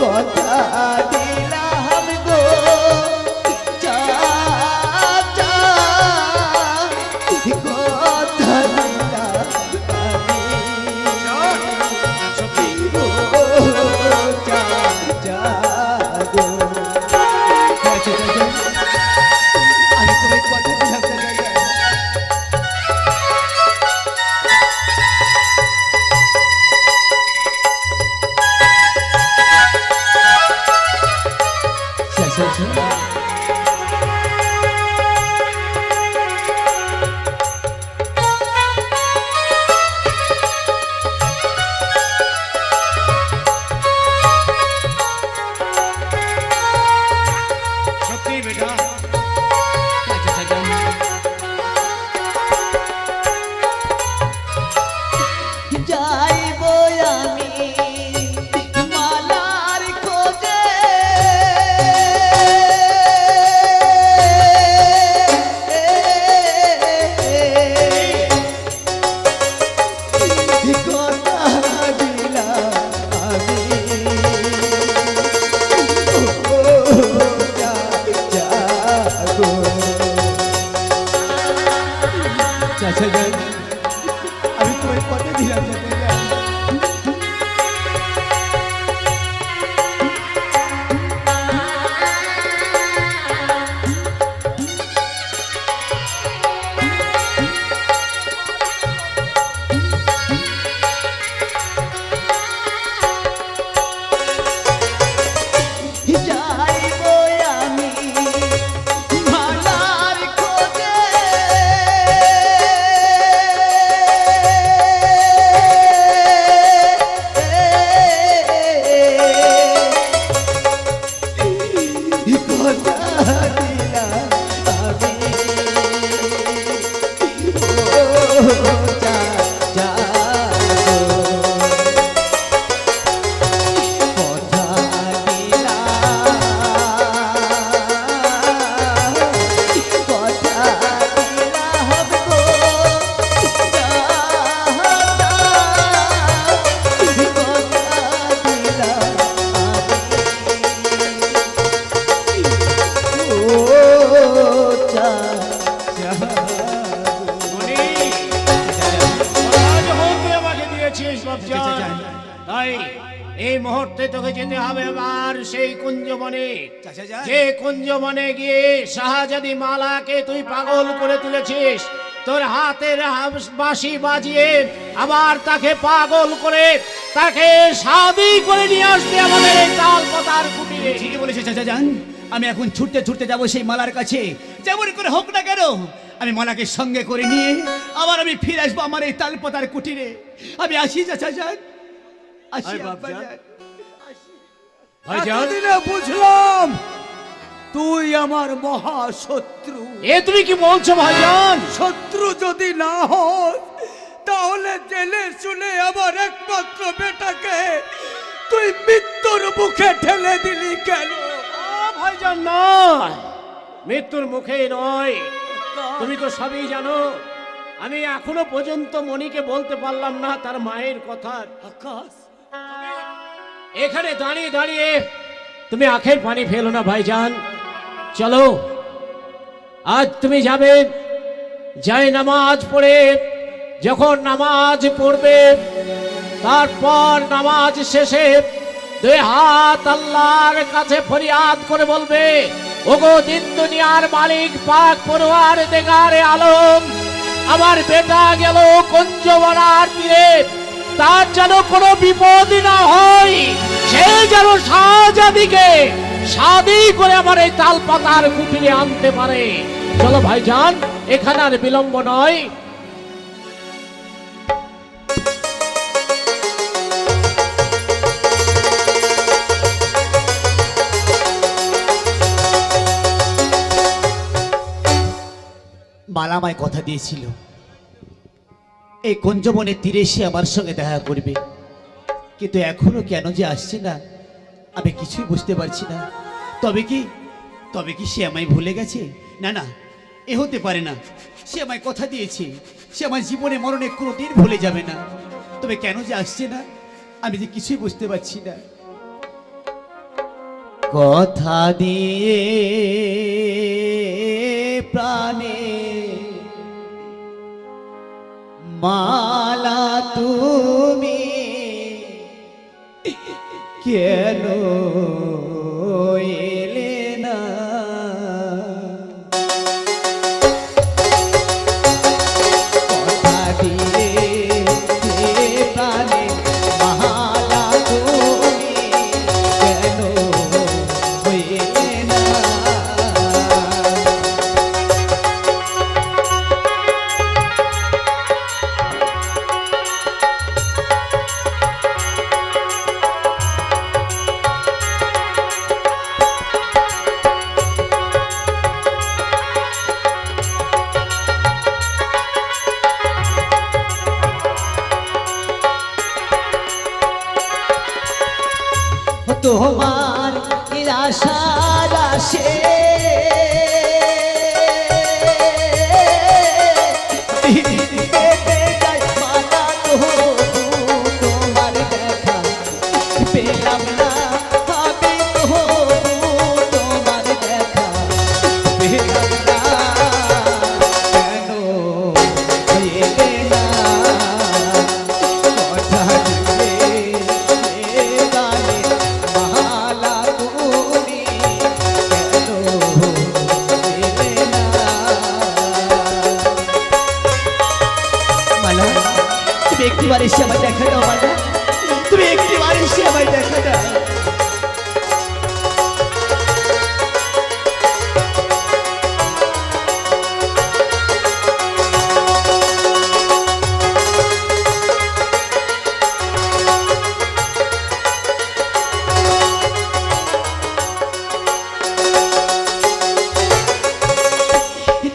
কথা দিলাম গো চাচা, কথা দিলাম আমি, ও চাচা গো। আমি তোমায় কথা দিলাম চাচা। সত্যি বেটা, যাইব আমি মালার খোঁজে, কথা দিলাম আমি, ও চাচা গো। চাচা যান, আমি তোমায় কথা দিলাম চাচা যান। যাইব আমি মালার বাপজান। তাই এই মুহূর্তে তোকে যেতে হবে আবার সেই কুঞ্জবনে। চাচা যান। যে কুঞ্জবনে গিয়ে শাহজাদি মালাকে তুই পাগল করে তুলেছিস, তোর হাতের বাঁশি বাজিয়ে আবার তাকে পাগল করে তাকে শাদি করে নিয়ে আসবে আমাদের এই তালপাতার কুটিরে। ঠিকই বলেছে চাচা যান। আমি এখন ছুটতে ছুটতে যাবো সেই মালার কাছে, যেমন করে হোক না কেন আমি মালাকে সঙ্গে করে নিয়ে আবার আমি ফিরে আসবো আমার এই তালপাতার কুটিরে। আমি আসি চাচা যান, আসি আয় বাপ আব্বা যান। যান। ভাইজান, এতদিনে বুঝলাম তুই আমার মহা শত্রু। এ তুমি কি বলছো ভাইজান? শত্রু যদি না হস তাহলে জেলে শুনে আমার একমাত্র বেটাকে তুই মৃত্যুর মুখে ঠেলে দিলি কেন? ভাইজান নয়, মৃত্যুর মুখে নয়। তুমি তো সবই জানো। আমি এখনো পর্যন্ত মণিকে বলতে পারলাম না তার মায়ের কথা। আকাশ, এখানে দাঁড়িয়ে দাঁড়িয়ে তুমি আখের পানি ফেলো না ভাইজান। চলো, আজ তুমি যাবে, যাই নামাজ পড়ে যখন নামাজ পড়বে, তারপর নামাজ শেষে দুই হাত আল্লাহর কাছে ফরিয়াদ করে বলবে, ওগো দিন দুনিয়ার মালিক পাক পরওয়ার দেগারে আলম, আমার বেটা গেল কুঞ্জবনার তীরে, তার যেন কোনো বিপদ না হয়, সে যেন শাহজাদিকে শাদি করে আমার এই তালপাতার কুটিরে আনতে পারে। চলো ভাইজান, এখানে আর বিলম্ব নয়। মালা আমায় কথা দিয়েছিল এই কুঞ্জবনের তীরে এসে আমার সঙ্গে দেখা করবে, কিন্তু এখনো কেন যে আসছে না আমি কিছুই বুঝতে পারছি না। তবে কি সে আমায় ভুলে গেছে? না না, এ হতে পারে না। সে আমায় কথা দিয়েছে সে আমার জীবনে মরণে কোনোদিন ভুলে যাবে না। তবে কেন যে আসছে না আমি যে কিছুই বুঝতে পারছি না। কথা দিয়ে প্রাণে মালা তুমি কেন এলে না? কথা দিয়ে প্রাণে মালা তুমি কেন এলে না? তোমার আশার আশে মালা তোমার দেখা পেলাম না, আমি তোমার দেখা পেলাম না, কেন এলে না? কথা দিয়ে গানে মালা তুমি কেন এলে না? মালা, তুমি একটিবার এসে আমায় দেখা দাও মালা, তুমি একটিবার এসে আমায় দেখা দাও।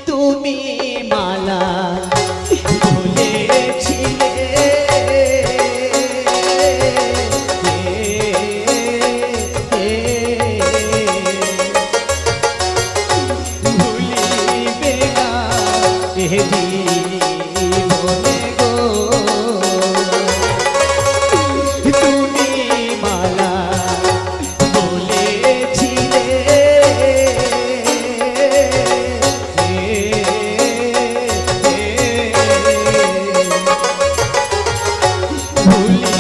তুমি মালা বলেছিলে ভুলিবে না এ জীবনে গো। তুমি মালা বলেছিলে ভুলি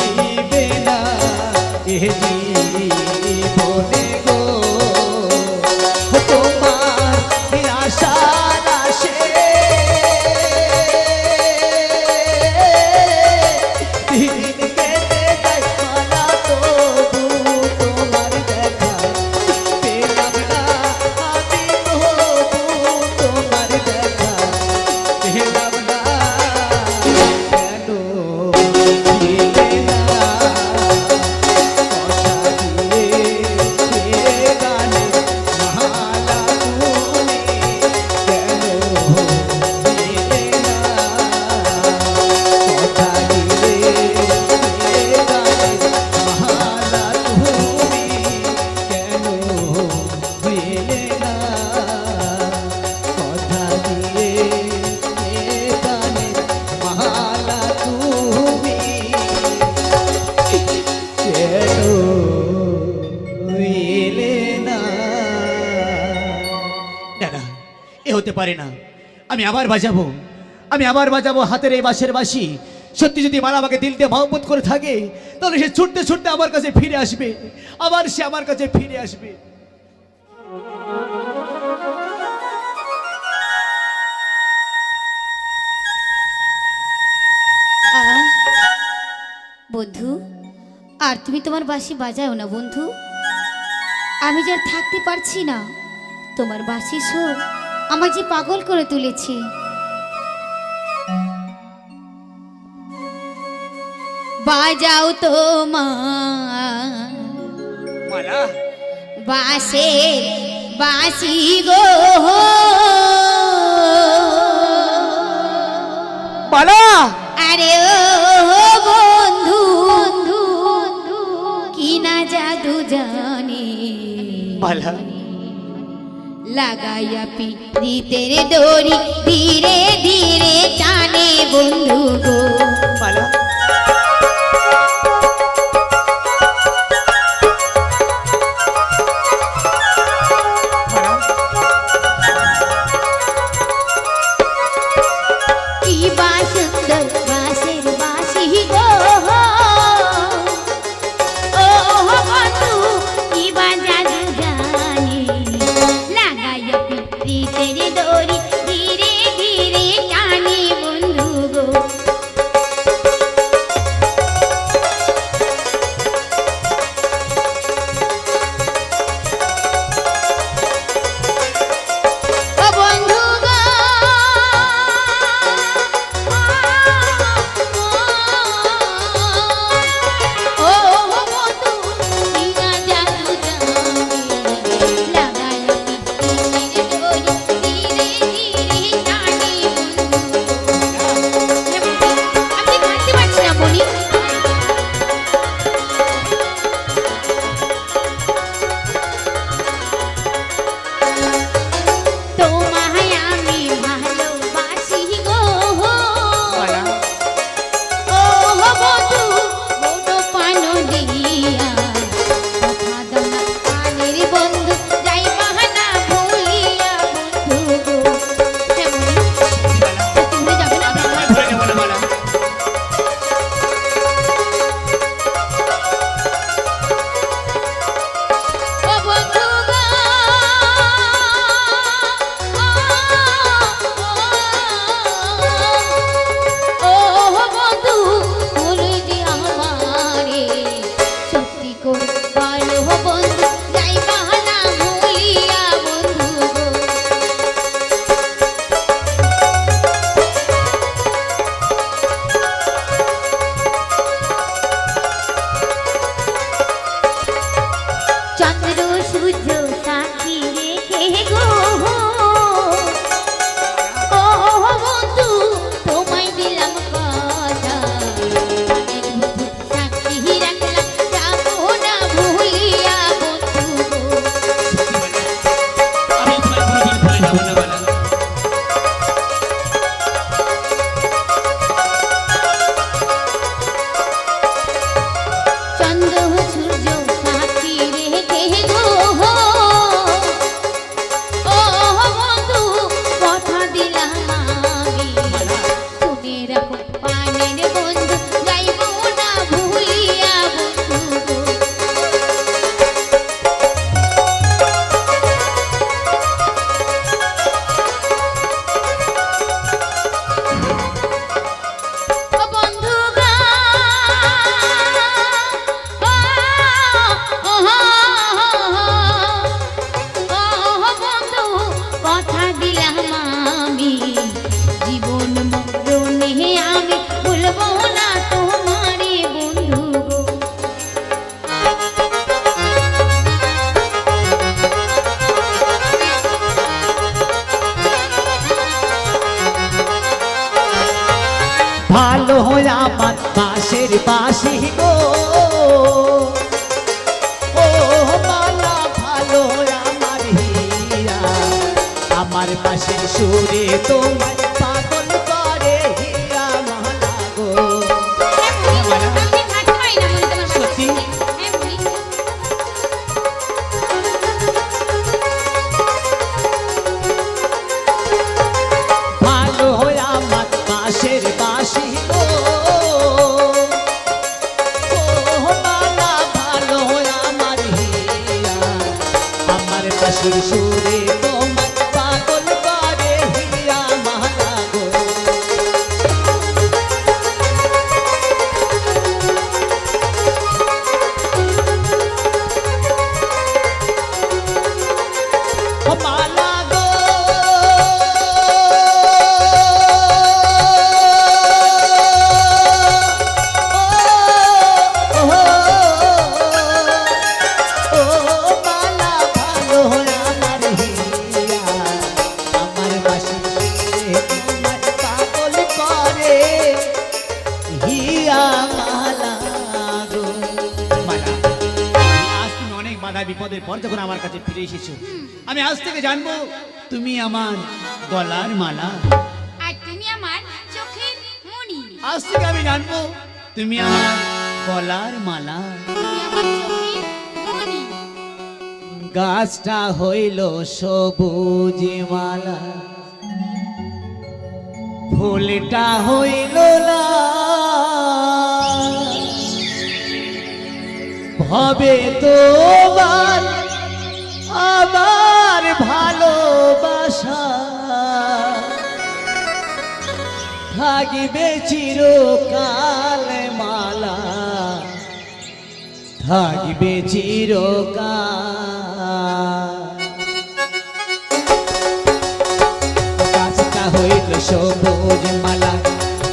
পারে না। আমি আবার বাজাবো, আমি আবার বাজাবো হাতের এই বাঁশের বাঁশি। সত্যি যদি মালা আমাকে দিল দিয়ে মহব্বত করে থাকে, তাহলে সে ছুটতে ছুটতে আমার কাছে ফিরে আসবে, আবার সে আমার কাছে ফিরে আসবে। বন্ধু, আর তুমি তোমার বাঁশি বাজাও না বন্ধু। আমি যে আর থাকতে পারছি না, তোমার বাঁশি সুর আমার যে পাগল করে তুলেছে। বাজাও তোমার মালা, বাঁশের বাঁশি গো, মালা, আরে ও বন্ধু, কি না জাদু জানে মালা, লাগাইয়া পিরিতের দড়ি ধীরে ধীরে টানে বন্ধু গো। মালা, কি বা সুন্দর বাঁশের বাঁশি গো, ও বন্ধু কি বা জাদু জানে, লাগাইয়া পিরিতের দড়ি ধীরে ধীরে টানে বন্ধু গো। ও বন্ধু গো, ও বন্ধু কি না জাদু জানে, লাগাইয়া পিরিতের দড়ি ধীরে ধীরে টানে বন্ধু গো। আমি থাকতে পারছি না বনি। তোমায় আমি ভালোবাসি গো, মালা, ও বন্ধু বড় পান দিয়া, কথা দাও না কানের বন্ধু, যাই বাহানা ভুলিয়া বন্ধু গো। হ্যাঁ বলি, তুমি যাবে না? ধরে নেবো না মালা। ও বন্ধু গো, ও বন্ধু বলে যে আমারে সত্যি করে ভালো বন্ধু, যাই বাহানা ভুলিয়া বন্ধু গো। চন্দ্র সূর্য সাক্ষী রেখে গো, ও বন্ধু তোমায় দিলাম কথা, অনেক বন্ধু সাক্ষী রাখলাম, যাবো না ভুলিয়া বন্ধু গো। আমি তোমায় কোনোদিন ভুলে যাবো না মালা। চন্দ্র সূর্য সাক্ষী রেখে গো, ও বন্ধু কথা দিলাম আমি, শুনে রাখো পানের বন্ধু, যাইব না ভুলিয়া বন্ধু গো। ও বন্ধু গো, বন্ধু কথা দিলাম আমি, জীবন মরণে আমি ভুলবো না তোমারে বন্ধু গো। ভালো হয় আমার বাঁশের বাঁশি গো, ও মালা, ভালো হয় আমার হীরা, আমার বাঁশের সুরে তোমায় পাগল করে হীরা মালা গো। আমি থাকতে পারি না বলি তোমার সত্যি? হ্যাঁ বলি। বিপদের পর যখন আমার কাছে ফিরে এসেছো, আমি আজ থেকে জানবো তুমি আমার গলার মালা। আর তুমি আমার চোখের মণি। আজ থেকে আমি জানবো তুমি আমার গলার মালা। তুমি আমার চোখের মণি। গাছটা হইল সবুজ মালা, ফুলটা হইল লাল। ভবে তোমার আমার ভালোবাসা, থাকবে চিরকাল মালা, থাকবে চিরকাল। গাছটা হইল সবুজ মালা,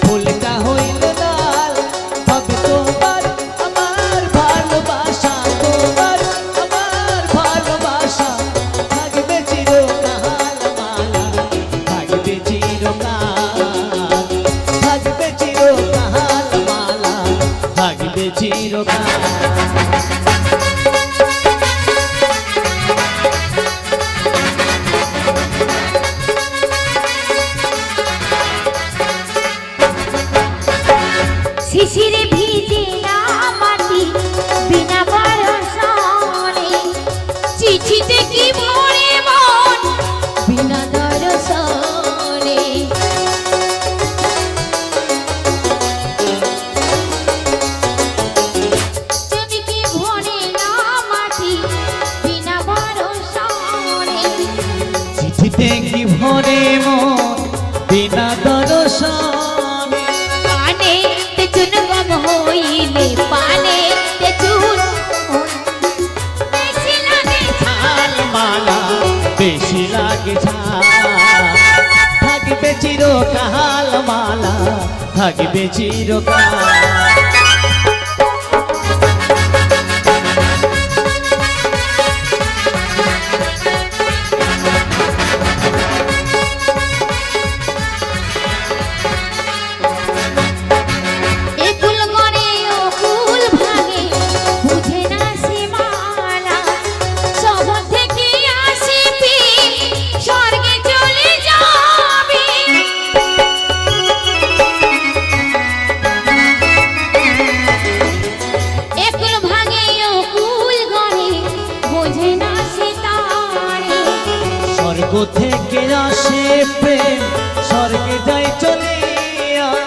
ফুলটা হইল লাল। হবে তোমার আমার ভালোবাসা, তোমার আমার ভালোবাসা, থাকবে চিরকাল মালা, থাকবে চিরকাল, থাকবে চিরকাল মালা, থাকবে চিরকাল। শিশিরে ভিজে মাটি বিনা বরষণে, চিঠিতে কি ভরে মন বিনা দর্শনে। তুমি কি ভরে মাটি বিনা বরষণে, চিঠিতে কি ভরে মন বিনা দর্শনে। পানে তে চুন গম হইলে, পানে তে চুন বেশি লাগে ঝাল মালা বেশি লাগে ঝাল, থাকবে চিরকাল মালা, থাকবে চিরকাল। এ ফুল গড়ে ও ফুল ভাঙে, বুঝে না সে মালা। শহর থেকে আসিবি, স্বর্গে চলে যাবি। এ ফুল ভাঙে ও ফুল গড়ে, বোঝে না সে তারে। স্বর্গ থেকে আসে প্রেম, স্বর্গে যাই চলে আর।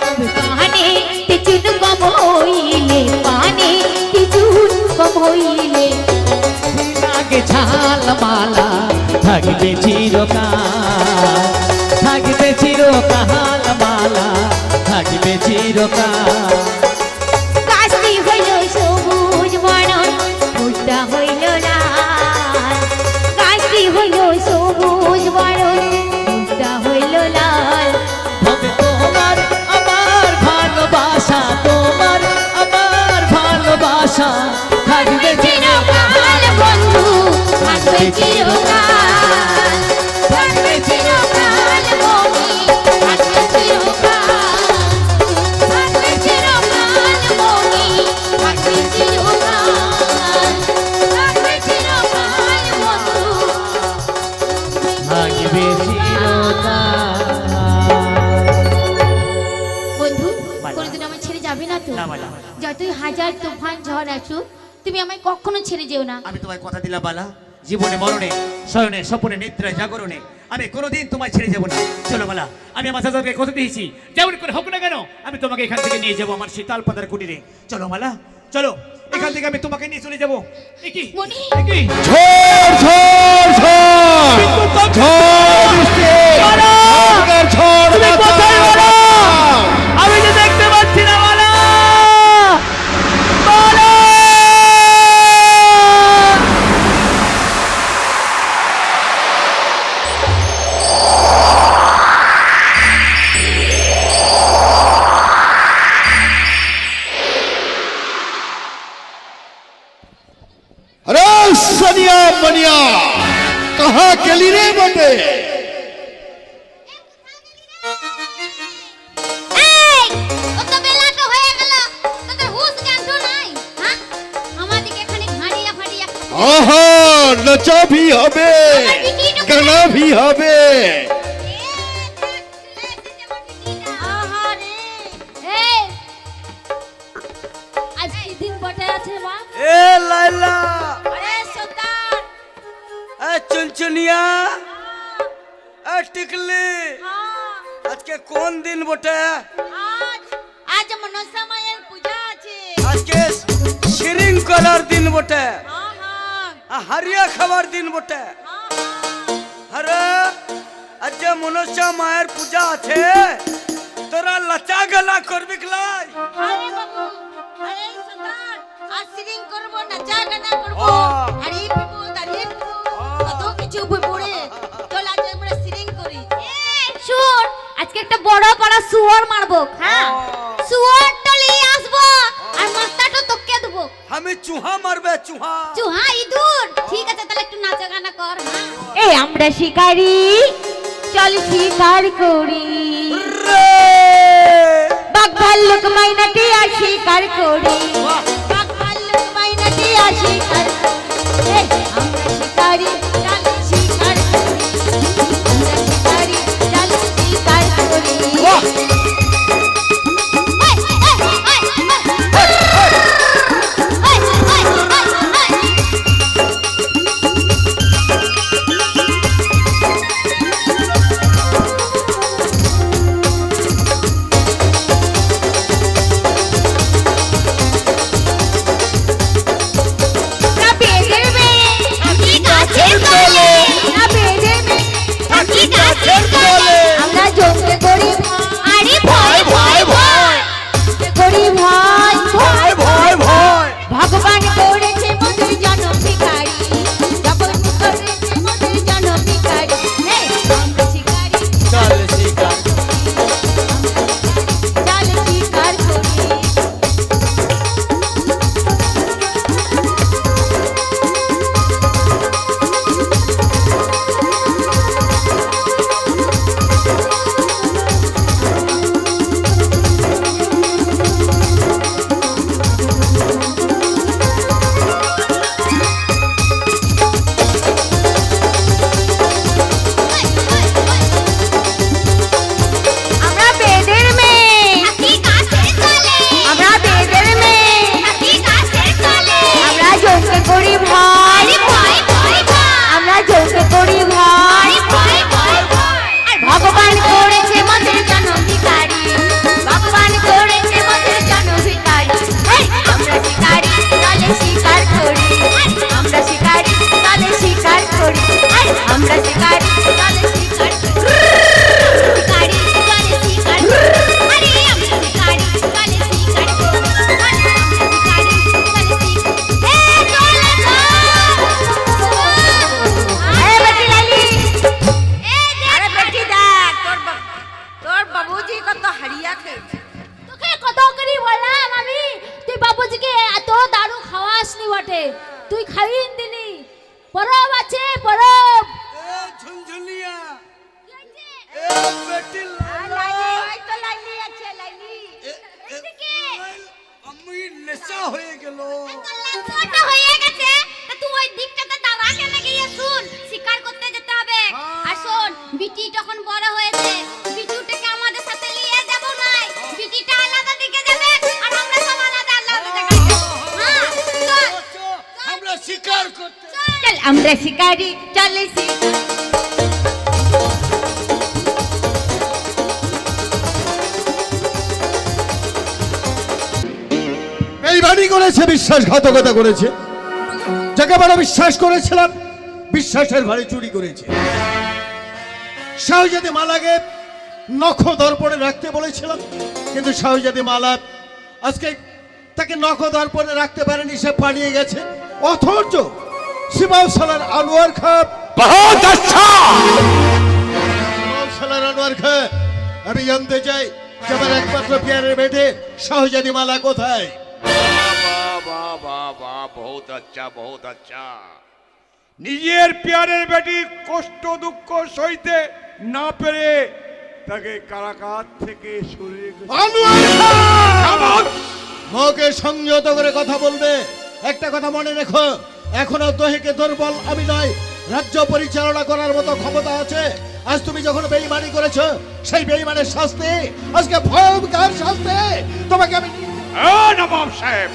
পানে তে চুন গম হইলে, পানে তে চুন গম হইলে, লাগে ঝাল মালা, থাকবে চিরকাল, থাকবে চিরকাল মালা, থাকবে চিরকাল। গাছটি হইল সবুজ বরণ, ফুলটা হইল লাল। গাছটি হইল সবুজ বরণ, ফুলটা হইল লাল। হবে তোমার আমার ভালোবাসা, তোমার আমার ভালোবাসা, থাকবে চিরকাল বন্ধু, থাকবে চিরকাল, থাকবে চিরকাল মনি, থাকবে চিরকাল, থাকবে চিরকাল মনি, থাকবে চিরকাল, থাকবে চিরকাল বন্ধু। থাকবে চিরকাল। বন্ধু, বালা। কোনোদিন আমায় ছেড়ে যাবে না তো? না বালা, যতই হাজার তুফান ঝড় আসুক, তুমি আমায় কখনো ছেড়ে যেও না। আমি তোমায় কথা দিলাম বালা, জীবনে মরণে শয়নে স্বপনে নিদ্রায় জাগরণে আমি কোনোদিন তোমায় ছেড়ে যাবো না। চলো বালা, আমি আমার চাচাকে কথা দিয়েছি, যেমন করে হোক না কেন আমি তোমাকে এখান থেকে নিয়ে যাবো আমার শীতাল পাতার কুটিরে। চলো মালা, চলো, এখান থেকে আমি তোমাকে নিয়ে চলে যাবো। একি মনি। একি ঝড় ঝড় ঝড় ঝড় বৃষ্টি, ঝড় ঝড় বাতাস। আমি যে দেখতে পাচ্ছি না মালা, अरे सनिया मनिया कहाँ गेली रे बटे? এই, কত বেলা তো হয়ে গেল, তোদের হুঁশ জ্ঞান তো নাই, হ্যাঁ? আমাদিকে এখানে ঘাড়িয়া ফাড়িয়া आहा তোমার নাচা ভি হবে, গানা ভি হবে। আহারে এই আজ কি দিন বটে আছে মা? এ লাইলা, আরে সর্দার, এ চুনচুনিয়া, এ টিকলি, আজকে কোন দিন বটে? আজ মনসা মায়ের পূজা আছে। আজকে শৃঙ্খলার দিন বটে, হ্যাঁ হারিয়া খাবার দিন বটে। আরে আজ যে মনসা মায়ের পূজা আছে, তোরা লচা গলা করবি ক্লাই? আরে বাবু, আরে সর্দার, আজ সিরিং করব, নাচা গানা করব, আরে পিবো, দাঁড়িয়ে পিবো, কত কিছু পড়ে। চল আজ আমরা সিরিং করি। শুন, আজকে একটা বড় পাড়া সুয়ার মারবো। হ্যাঁ, সুয়ারটা নিয়ে আসবো আর মাথাটা তোকে দেবো। আমি চুহা মারবে, চুহা। চুহা ইঁদুর। ঠিক আছে, তাহলে একটু নাচা গানা কর। এই আমরা শিকারি, চল শিকার করি। বাঘ ভাল্লুক মাইনাটি আর শিকার করি। বাঘ ভাল্লুক মাইনাটি আর শিকার করি। এই আমরা শিকারি, চল শিকার করি। আমরা শিকারি, চল শিকার করি। আমরা জমতে করি আরে ভয় ভয় ভয় করি ভয় ভয় ভয় ভয়। ভগবান করেছে মোদের জনম ভিখারি, ভগবান করেছে মোদের জনম ভিখারি। এই আমরা শিকারি, চল শিকার, চল শিকার করি। আমরা বেদের মেয়ে, হাতি গাছের তলে। আমরা বেদের মেয়ে, হাতি গাছের তলে। আমরা জমকে করি ভয় ভয় ভয় ভয়। আমরা জমকে করি ভয় ভয় ভয় ভয়। আর ভগবান করেছে মোদের জনম ভিখারি, ভগবান করেছে মোদের জনম ভিখারি। এই আমরা শিকারি, চলে শিকার করি। আমরা শিকারি, চলে শিকার করি। আমরা শিকারি, চলে শিকার করি। শিকারি, চলে শিকার করি। আরে আমরা শিকারি, চলে শিকার করি। আরে আমরা শিকারি, চলে শিকার। এ চলে চল। আরে বেটি লালি, আরে বেটি দেখ, তোর বাবুজি কত হারিয়া খেয়েছে। তোকে কত করি বললাম আমি, তুই বাবুজিকে এত দারু খাওয়াসনি বটে, তুই খাইন দিলি। পরব আছে, পরব। এ ঝুনঝুনিয়া, এ বেটি লাইলা, আমি নেশা হয়ে গেল। ছোট হয়ে গেছে তা তুই ওই দিকটাতে দাঁড়া কেন গিয়ে শুন, শিকার করতে যেতে হবে। আর শোন, বিটি যখন বড় হয়েছে, বিটুটাকে আমাদের সাথে নিয়ে যাব নাই, বিটিটা আলাদা দিকে যাবে আর আমরা সব আলাদা আলাদা জায়গায় যাব। হ্যাঁ চল, আমরা শিকার করতে। চল আমরা শিকারি, চলে শিকার। বেইমানি করেছে, বিশ্বাসঘাতকতা করেছে। যাকে বড় বিশ্বাস করেছিলাম, বিশ্বাসের ঘরে চুরি করেছে। শাহজাদি মালাকে নখ দর্পণে রাখতে বলেছিলাম, কিন্তু শাহজাদি মালা আজকে তাকে নখ দর্পণে রাখতে পারেনি, সে পালিয়ে গেছে। অথচ শিবাউসালার আনোয়ার খাঁ, বহুত আচ্ছা। শিবাউসালার আনোয়ার খাঁ, আমি জানতে চাই যে আমার একমাত্র পিয়ারের বেটে শাহজাদি মালা কোথায়? বহুত আচ্ছা, বহুত আচ্ছা। নিজের প্যারের বেটি কষ্ট দুঃখ সইতে না পেরে তাকে কারাগার থেকে সরিয়ে আনোয়ার খাঁ! মুখে সংযত করে কথা বলবে। একটা কথা মনে রেখো, এখনো দহিকে দুর্বল আমি নয়, রাজ্য পরিচালনা করার মতো ক্ষমতা আছে। আজ তুমি যখন বেঈমানি করেছো, সেই বেঈমানের শাস্তি আজকে ভয়ঙ্কর শাস্তি তোমাকে আমি। नवाब साहब,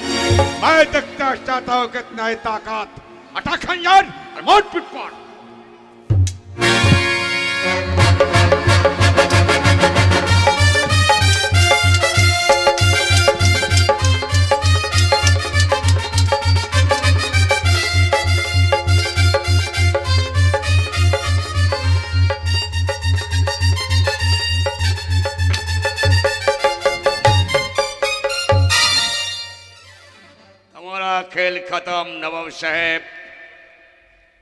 मैं देखना चाहता हूँ कितना है ताकत। अटैक खंजर और मौत पिटपाट। खेल खत्म नवाब साहेब,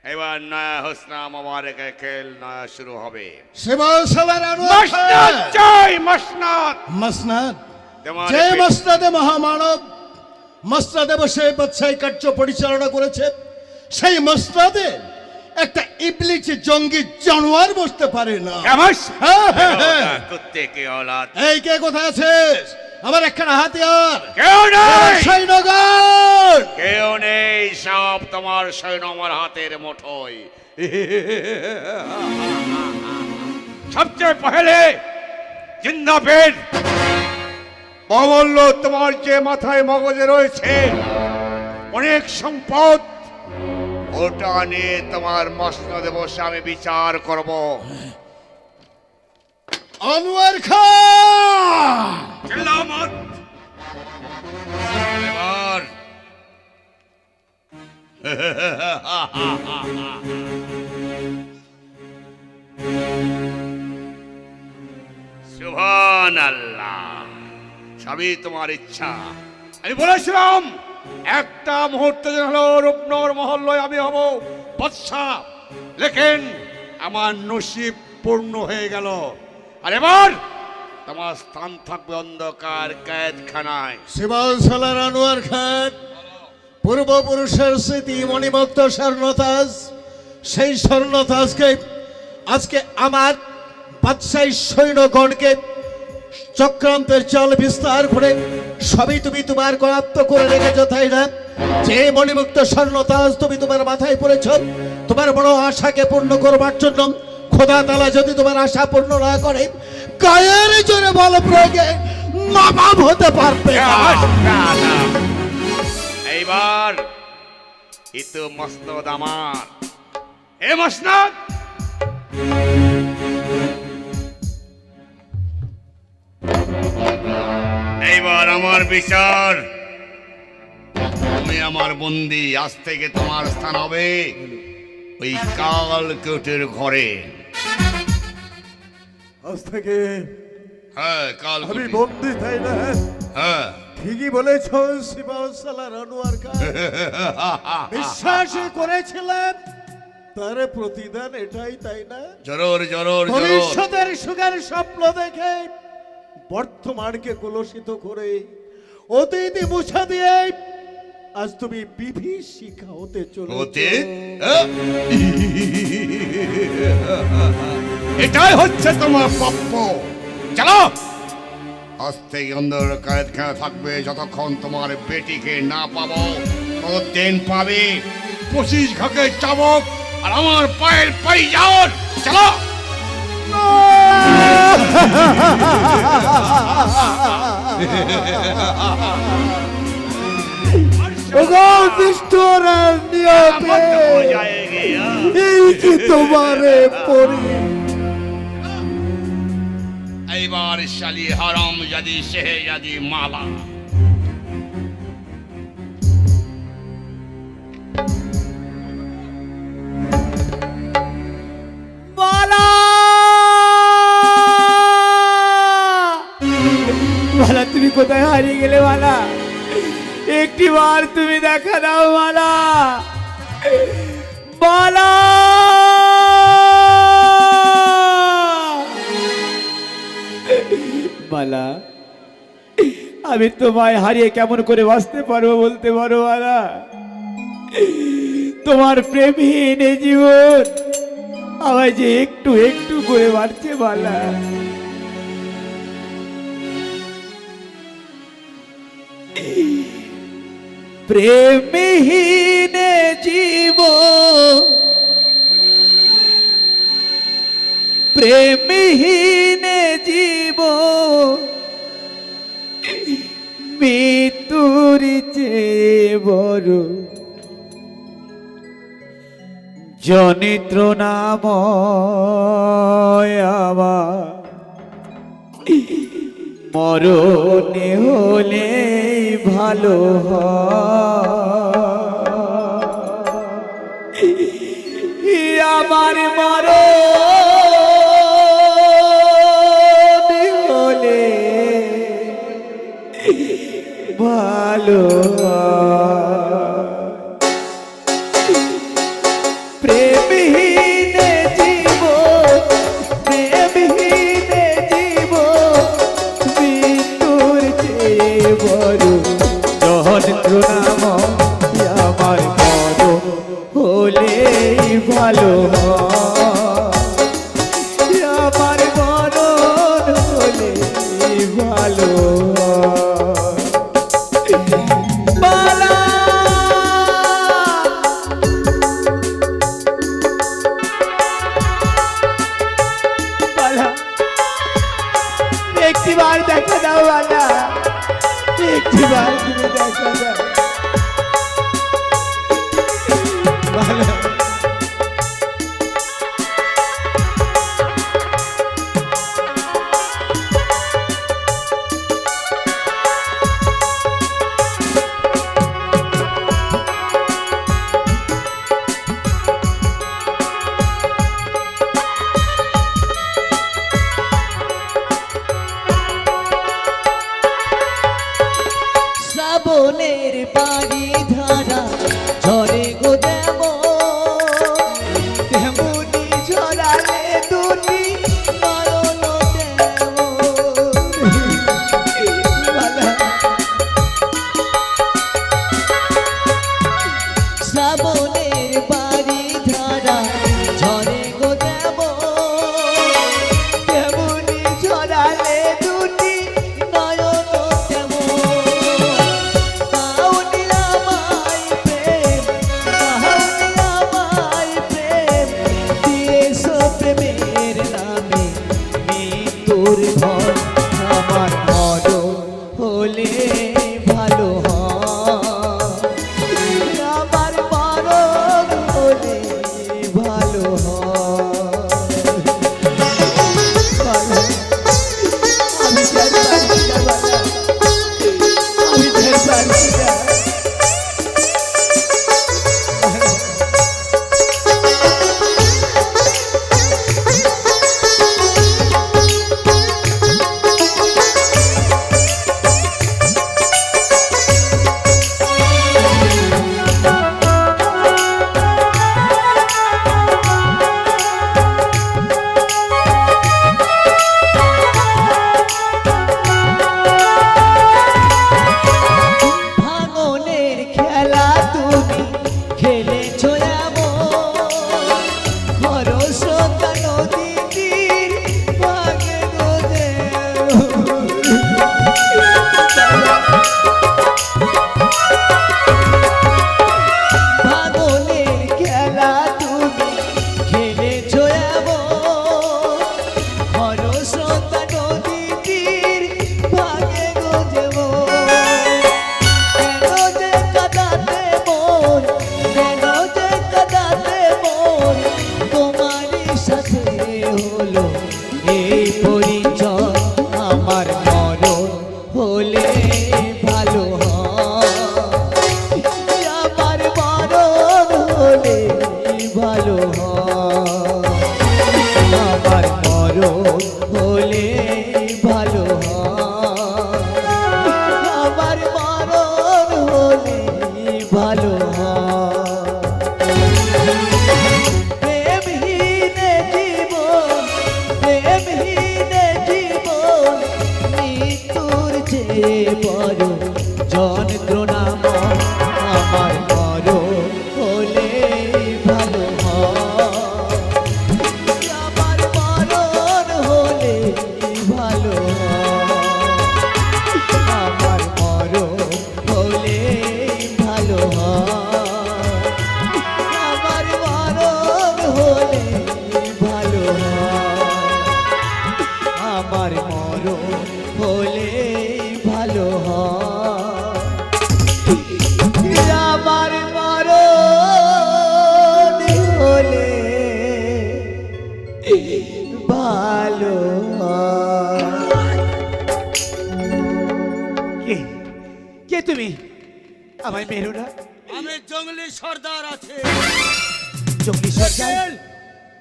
এবার নয়া হোসনা মোবারকের খেল নয়া শুরু হবে। মসনদ চাই, মসনদ। মসনদ, তোমার যে পে- মসনদে মহামানব মসনদে বসে বাদশাহী কার্য পরিচালনা করেছে, সেই মসনদে একটা ইবলিস জঙ্গি জানোয়ার বসতে পারে না। খামোশ। হ্যাঁ, হ্যাঁ, হ্যাঁ। কুত্তে কি औलाद। এই কে কোথায় আছিস? আমার একখানা হাতিয়ার, কেউ নেই, সৈন্যগণ। কেউ নেই, সব তোমার সৈন্য আমার হাতের মুঠোয়। সবচেয়ে পহলে জিন্দা পেট বলল, তোমার যে মাথায় মগজে রয়েছে অনেক সম্পদ, ওটা নিয়ে তোমার মসনদে বসে আমি বিচার করব। আনোয়ার খান, চিল্লাও মত। এবার সুবহানাল্লাহ, সবই তোমার ইচ্ছা। আমি বলেছিলাম একটা মুহূর্তে যেন হলো রূপনগর মহল্লায় আমি হব বাদশাহ, লেকিন আমার নসিব পূর্ণ হয়ে গেল। আর এবার তোমার স্থান থাকবে অন্ধকার কয়েদখানায়। শিবালসালার আনোয়ার খান, পূর্বপুরুষের স্মৃতি মণিমুক্ত স্বর্ণতাজ, সেই স্বর্ণতাজকে আজকে আমার বাদশাহী সৈন্যগণকে চক্রান্তের চাল বিস্তার করে সবই তুমি তোমার করাত্ম করে রেখেছো, তাই না? যে মণিমুক্ত স্বর্ণতাজ তুমি তোমার মাথায় পড়েছ, তোমার বড় আশাকে পূর্ণ করবার জন্য খোদা তাআলা যদি তোমার আশা পূর্ণ না করে, গায়ের জোরে বল প্রয়োগে নবাব হতে পারবে না। এইবার ইতো মসনদ আমার। এ মসনদ, এইবার আমার বিচার। তুমি আমার বন্দি, আজ থেকে তোমার স্থান হবে ওই কালকোটের ঘরে। আজ থেকে হ্যাঁ, আমি কালকোটে। বন্দি, তাই না? হ্যাঁ। ঠিকই বলেছ শিবালসালার আনোয়ার খান, বিশ্বাস করেছিলেন তার প্রতিদান এটাই, তাই না? জরুর জরুর জরুর। ভবিষ্যতের সুখের স্বপ্ন দেখে বর্তমানকে কলুষিত করে অতীত মুছা দিয়ে আজ তুমি বিভীষিকা হতে চলেছ। হতে এটাই হচ্ছে তোমার প্রাপ্য। চলো, আজ থেকে অন্ধকার কয়েদখানা থাকবে যতক্ষণ তোমার বেটিকে না পাবো। ততদিন পাবে 25 ঘাকের চাবক আর আমার পায়ের পাইজার। চলো। এইবার শালি হারাম জাদি শেহজাদি মালা। মালা, মালা তুমি কোথায় হারিয়ে গেলে? মালা, একটি বার তুমি দেখা দাও। মালা, মালা, মালা, আমি তোমায় হারিয়ে কেমন করে বাঁচতে পারবো বলতে পারো? মালা, তোমার প্রেমহীন এই জীবন আমায় যে একটু একটু করে বাড়ছে। মালা, প্রেমহীন জীব প্রেমহীনে জীব মৃত্যুর চেয়ে বড় যন্ত্রণাময় আমার মরণে হলে ভালো হয় আমার মরণ হলে ভালো প্রেমহীনে জীব প্রেমহীনে জীব মৃত্যুর চেয়ে বড় যন্ত্রণাময় আমার মরণ হলে ভালো হয় আমার মরণ হলে ভালো বালা বালা একটি বার দেখা দাও বালা একটি বার তুমি দেখা দাও বালা শ্রাবণের বাড়ি ধারা ঝরে গো দেব তেমনি ঝরালে দুটি নয়ন দেব শ্রাবণের বাড়ি ধারা ঝরে গো দেব তেমনি ঝরালে দুটি নয়ন দেব তোর ঘর আমার মরণ হলে ভালো হয় আমার মরণ হলে ভালো হয় আমি পারছি না বাবা, আমি পারছি না ভাঙনের খেলা তুমি খেলেছো এমন খরস্রোতা নদীটির ভাঙে গো দেও। ভাঙনের খেলা তুমি খেলেছো এমন খরস্রোতা নদীটির ভাঙে গো দেব। কেন যে কাঁদাতে মন, কেন যে কাঁদাতে মন, তোমারই সাথে হলো এই পরিচয় আমার মরণ হলে ভালো হয় আমার মরণ হলে ভালো হয় আমার মরণ হলে ভালো হয় আমার মরণ হলে ভালো হয় প্রেমহীনে জীবন প্রেমহীনে জীবন মৃত্যুর চেয়ে বড় যন্ত্রণাময় আমার মরণ হলে ভালো হয় আমার মরণ হলে ভালো হয় আমার মরণ হলে ভালো হয় মরণ হলে ভালো হয় আমার মরণ হলে ভালো হয়। কে তুমি আমায় মেরো না। আমি জঙ্গলি সর্দার আছে। জঙ্গলি সরকার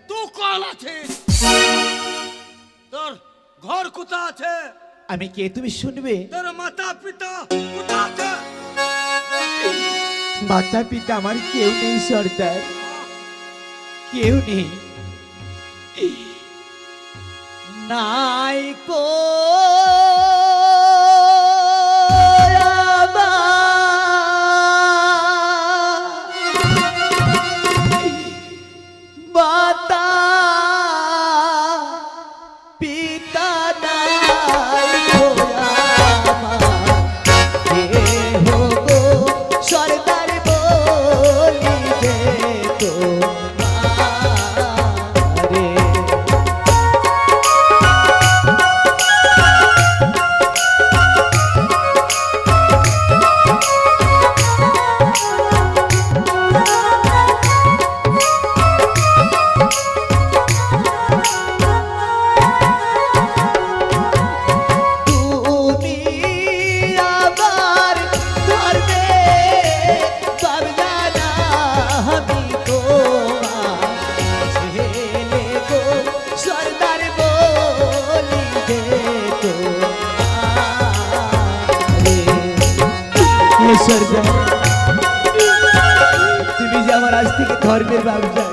তুই কল আছে? তোর ঘর কোথা আছে? আমি কে তুমি শুনবে? তোর মাতা পিতা কোথা আছে? মাতা পিতা আমার কেউ নেই সর্দার, কেউ নেই। নাই কো মাতা পিতা নাই গো আমার, দেহ গো সরদার বলিবে তোমারে। তুমি আবার ধরবে পারবে না, আমি তোমার ছেলে গো সর্দার বলিবে তোমারে। সর্দার তুমি যে আমার আজ থেকে ধর্মের ব্যবসা।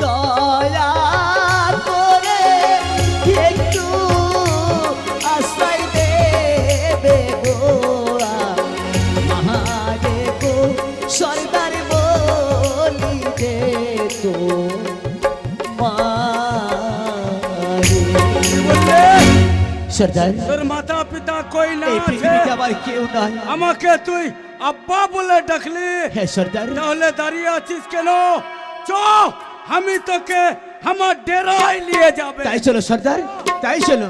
দয়া করে একটু আশ্রয় দেবে গো আমারে গো সরদার বলিবে তো সর্দার তোর মাতা পিতা কই না এই আছে? পৃথিবীতে আমার কেউ নাই। আমাকে তুই আব্বা বলে ডাকলি, হ্যাঁ সর্দার। তাহলে দাঁড়িয়ে আছিস কেন? চ, আমি তোকে আমার ডেরায় নিয়ে যাবে। তাই চলো সর্দার, তাই চলো।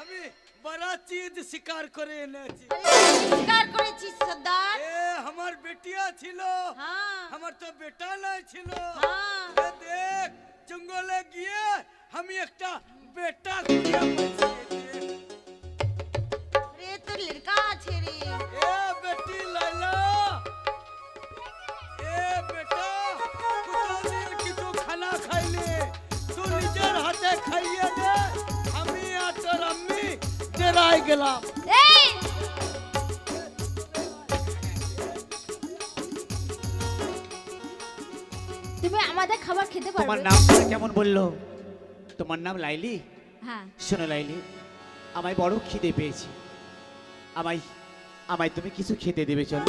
আমি বড় চিজ শিকার করে এনেছি। শিকার করেছিস সর্দার? এ আমার বেটিয়া ছিল, হ্যাঁ আমার তো বেটা নাই ছিল। হ্যাঁ এ দেখ, জঙ্গলে গিয়ে আমি একটা বেটা খুঁজে পেয়েছি। রে তোর লড়কা আছে রে। এ বেটি লাইলা, এ বেটা কোথাদিন কিছু খানা খাইলি, তুই নিজের হাতে খাইয়ে দে। আমি আর তোর আম্মি ডেরায় গেলাম। এই তুমি আমাদের খাবার খেতে তোমার পারবে? নামটা কেমন বললো? তোমার নাম লাইলি? হ্যাঁ শোনো লাইলি, আমায় বড় খিদে পেয়েছি, আমায় আমায় তুমি কিছু খেতে দেবে চলো?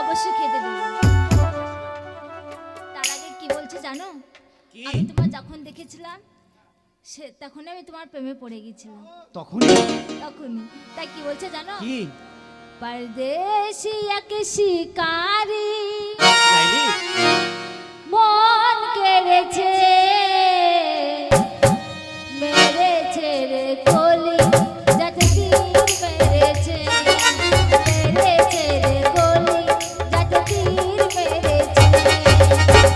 অবশ্যই খেতে দেবো। তার আগে কি বলছে জানো? কি? আমি তোমার যখন দেখেছিলাম তখন আমি তোমার প্রেমে পড়ে গেছিলাম। তখন তখনই তাই কি বলছে জানো? কি? परदेसिया के शिकारी লাইলি মন কেড়েছে কলি যাতে তীর মেরেছে মেরেছে রে কলি যাতে তীর মেরেছে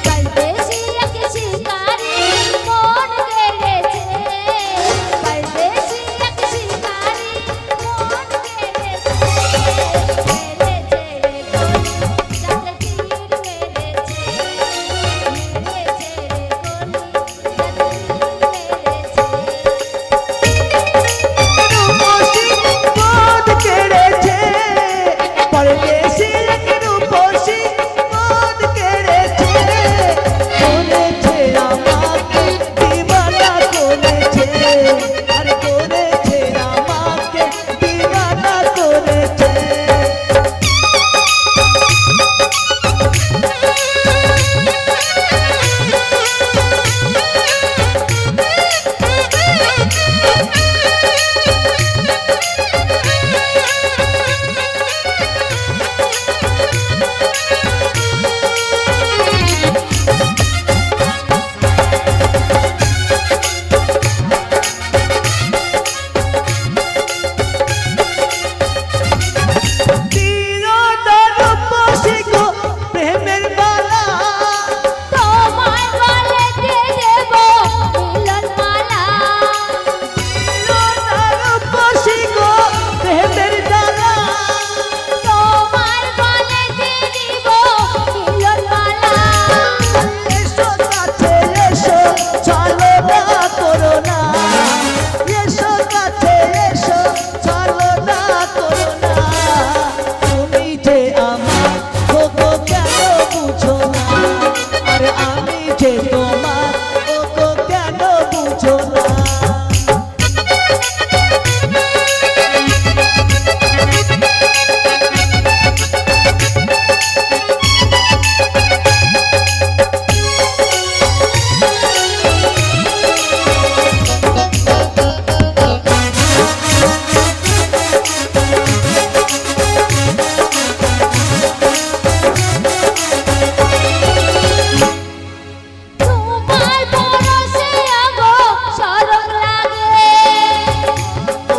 পরদেশি এক শিকারি মন কেড়েছে পরদেশি এক শিকারি মন কেড়েছে মেরেছে রে কলি যাতে তীর মেরেছে মেরেছে রে কলি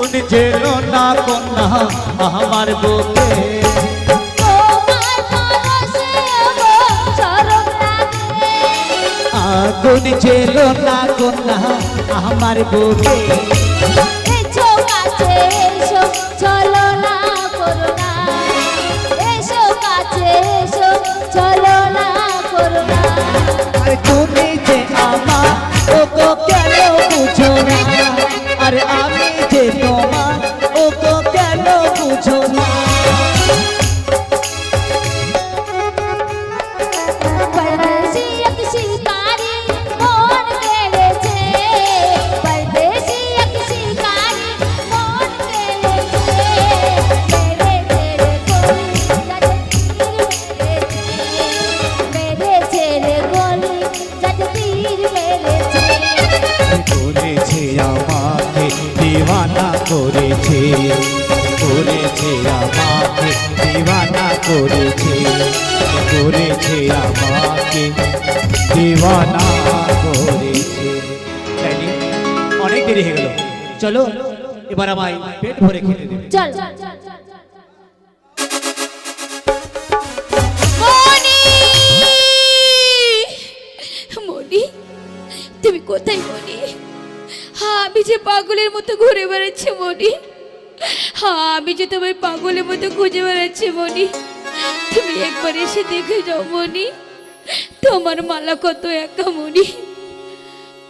যাতে যেন না কন্যা আমার বুকে তোমার পরশে গো শরম লাগে আগুন যেন না কন্যা আমার বুকে এসো কাছে এসো চলো না করো না এসো কাছে এসো চলো না করো না আরে তুমি যে আমার ও তো কেন বুঝো না আরে আমি যে তোমার ও তো কেন বুঝো না परदेसी एक शिकारी मोन केड़ेছে परदेसी एक शिकारी मोन केड़ेছে मेरे तेरे कोली जट तीर मेरेছে रे कोली जट तीर मेरेছে করেছে আমাকে দিওয়ানা করেছে করেছে আমাকে দিওয়ানা করেছে করেছে আমাকে দিওয়ানা করেছে তাইলে অনেক দেরি হয়ে গেল চলো এবার আমায় পেট ভরে খেতে দেবে চল মনি মনি তুমি কোথায় মনি? হ্যাঁ আমি যে পাগলের মতো ঘুরে বেড়াচ্ছি মনি। হ্যাঁ আমি যে তোমায় পাগলের মতো খুঁজে বেড়াচ্ছি মনি। তুমি একবার এসে দেখে যাও মনি, তোমার মালা কত একা মনি।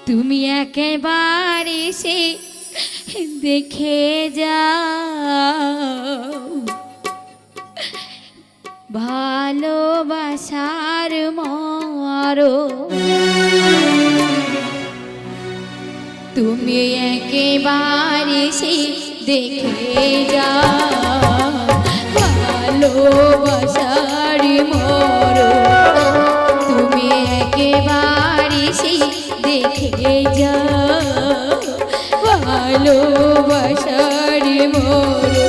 তুমি একেবার এসে দেখে যাও ভালোবাসার মরো। তুমি একেবারে সে দেখে যাও ভালোবাসার মরো। তুমি একেবারে সে দেখে যাও ভালোবাসার মরো।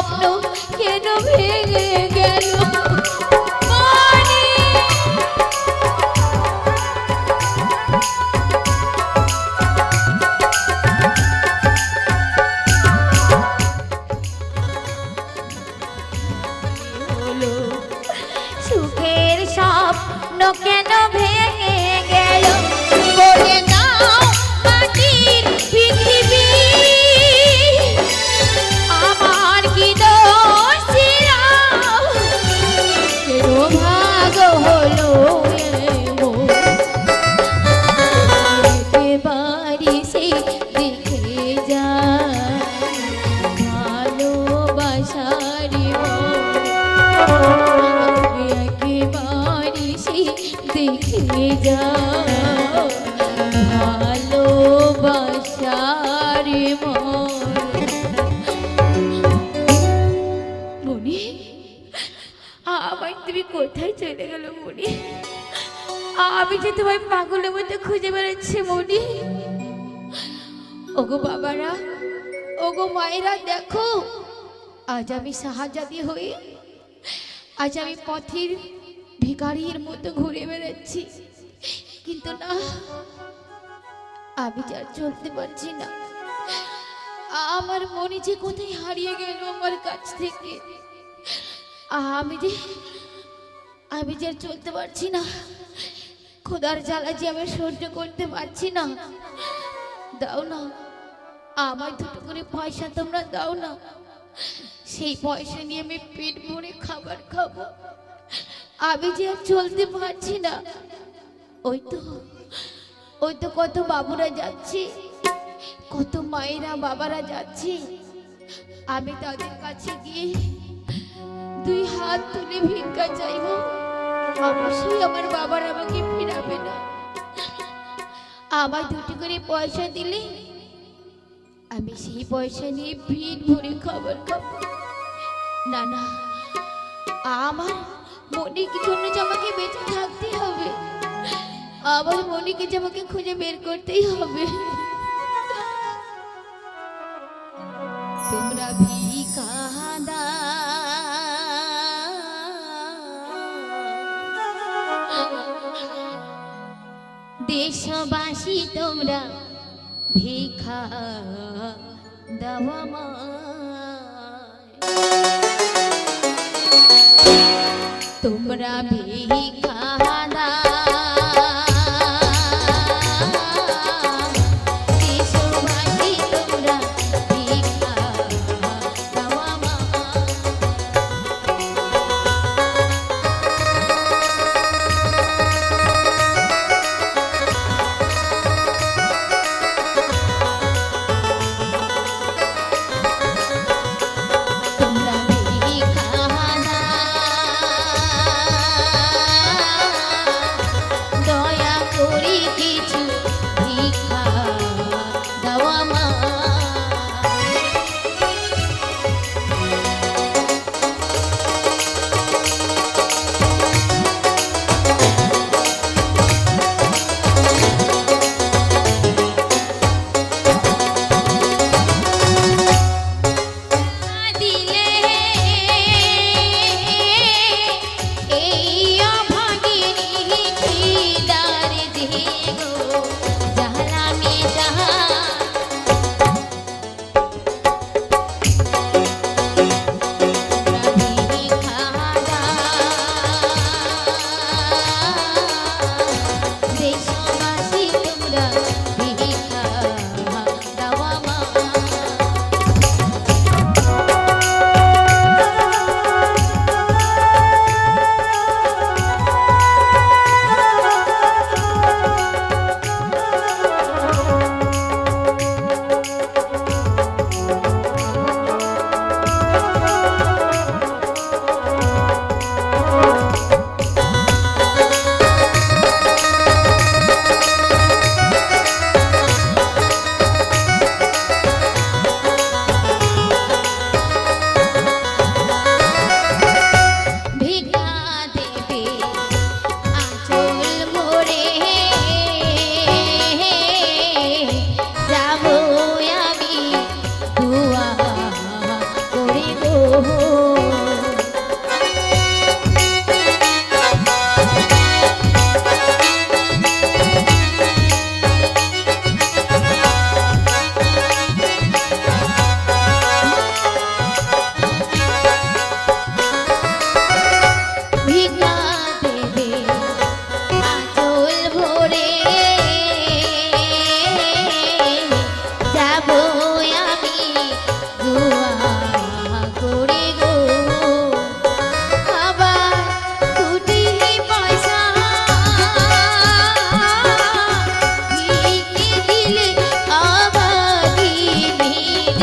স্বপ্ন কেন ভেঙে গেল মনি হলো সুখের স্বপ্ন কেন ভেঙে গেল বলে দাও মাটির পৃথিবী আমার কি দোষ ছিল কেন ভাগ হলো এমন? একেবারে সে দেখে যা ভালোবাসার একেবারে সে দেখে যা ভালোবাসার মনি আমার তুমি কোথায় চলে গেল মনি আমি যে তোমায় পাগলের মতো খুঁজে বেড়াচ্ছি মনি ওগো বাবারা ওগো মায়েরা দেখো আজ আমি শাহজাদি হয়ে আজ আমি পথের ভিখারির মতো ঘুরে বেড়াচ্ছি কিন্তু না আমি আর চলতে পারছি না আমার মনে যে কোথায় হারিয়ে গেল আমার কাছ থেকে আমি যে আর চলতে পারছি না খোদার জ্বালা যে আমি সহ্য করতে পারছি না দাও না আমার দুটো করে পয়সা তোমরা দাও না সেই পয়সা নিয়ে আমি পেট ভরে খাবার খাবো আমি যে আর চলতে পারছি না ওই তো কত বাবুরা যাচ্ছে কত মায়েরা বাবারা যাচ্ছে আমি তাদের কাছে গিয়ে দুই হাত তুলে ভিক্ষা চাইবো অবশ্যই আমার বাবার আমাকে ফিরাবে না আমার দুটো করে পয়সা দিলে আমি সেই পয়সা নিয়ে পেট ভরে খাবার খাবো না না আমার মনিকে জন্য যে আমাকে বেঁচে থাকতে হবে আমার মনিকে যে আমাকে খুঁজে বের করতেই হবে তোমরা ভিখাদা দেশবাসী তোমরা ভিখা দেওয়া তোমরা ভিখা দেশবাসী তোমরা ভিখা দেওয়া তোমরা ভিখাদা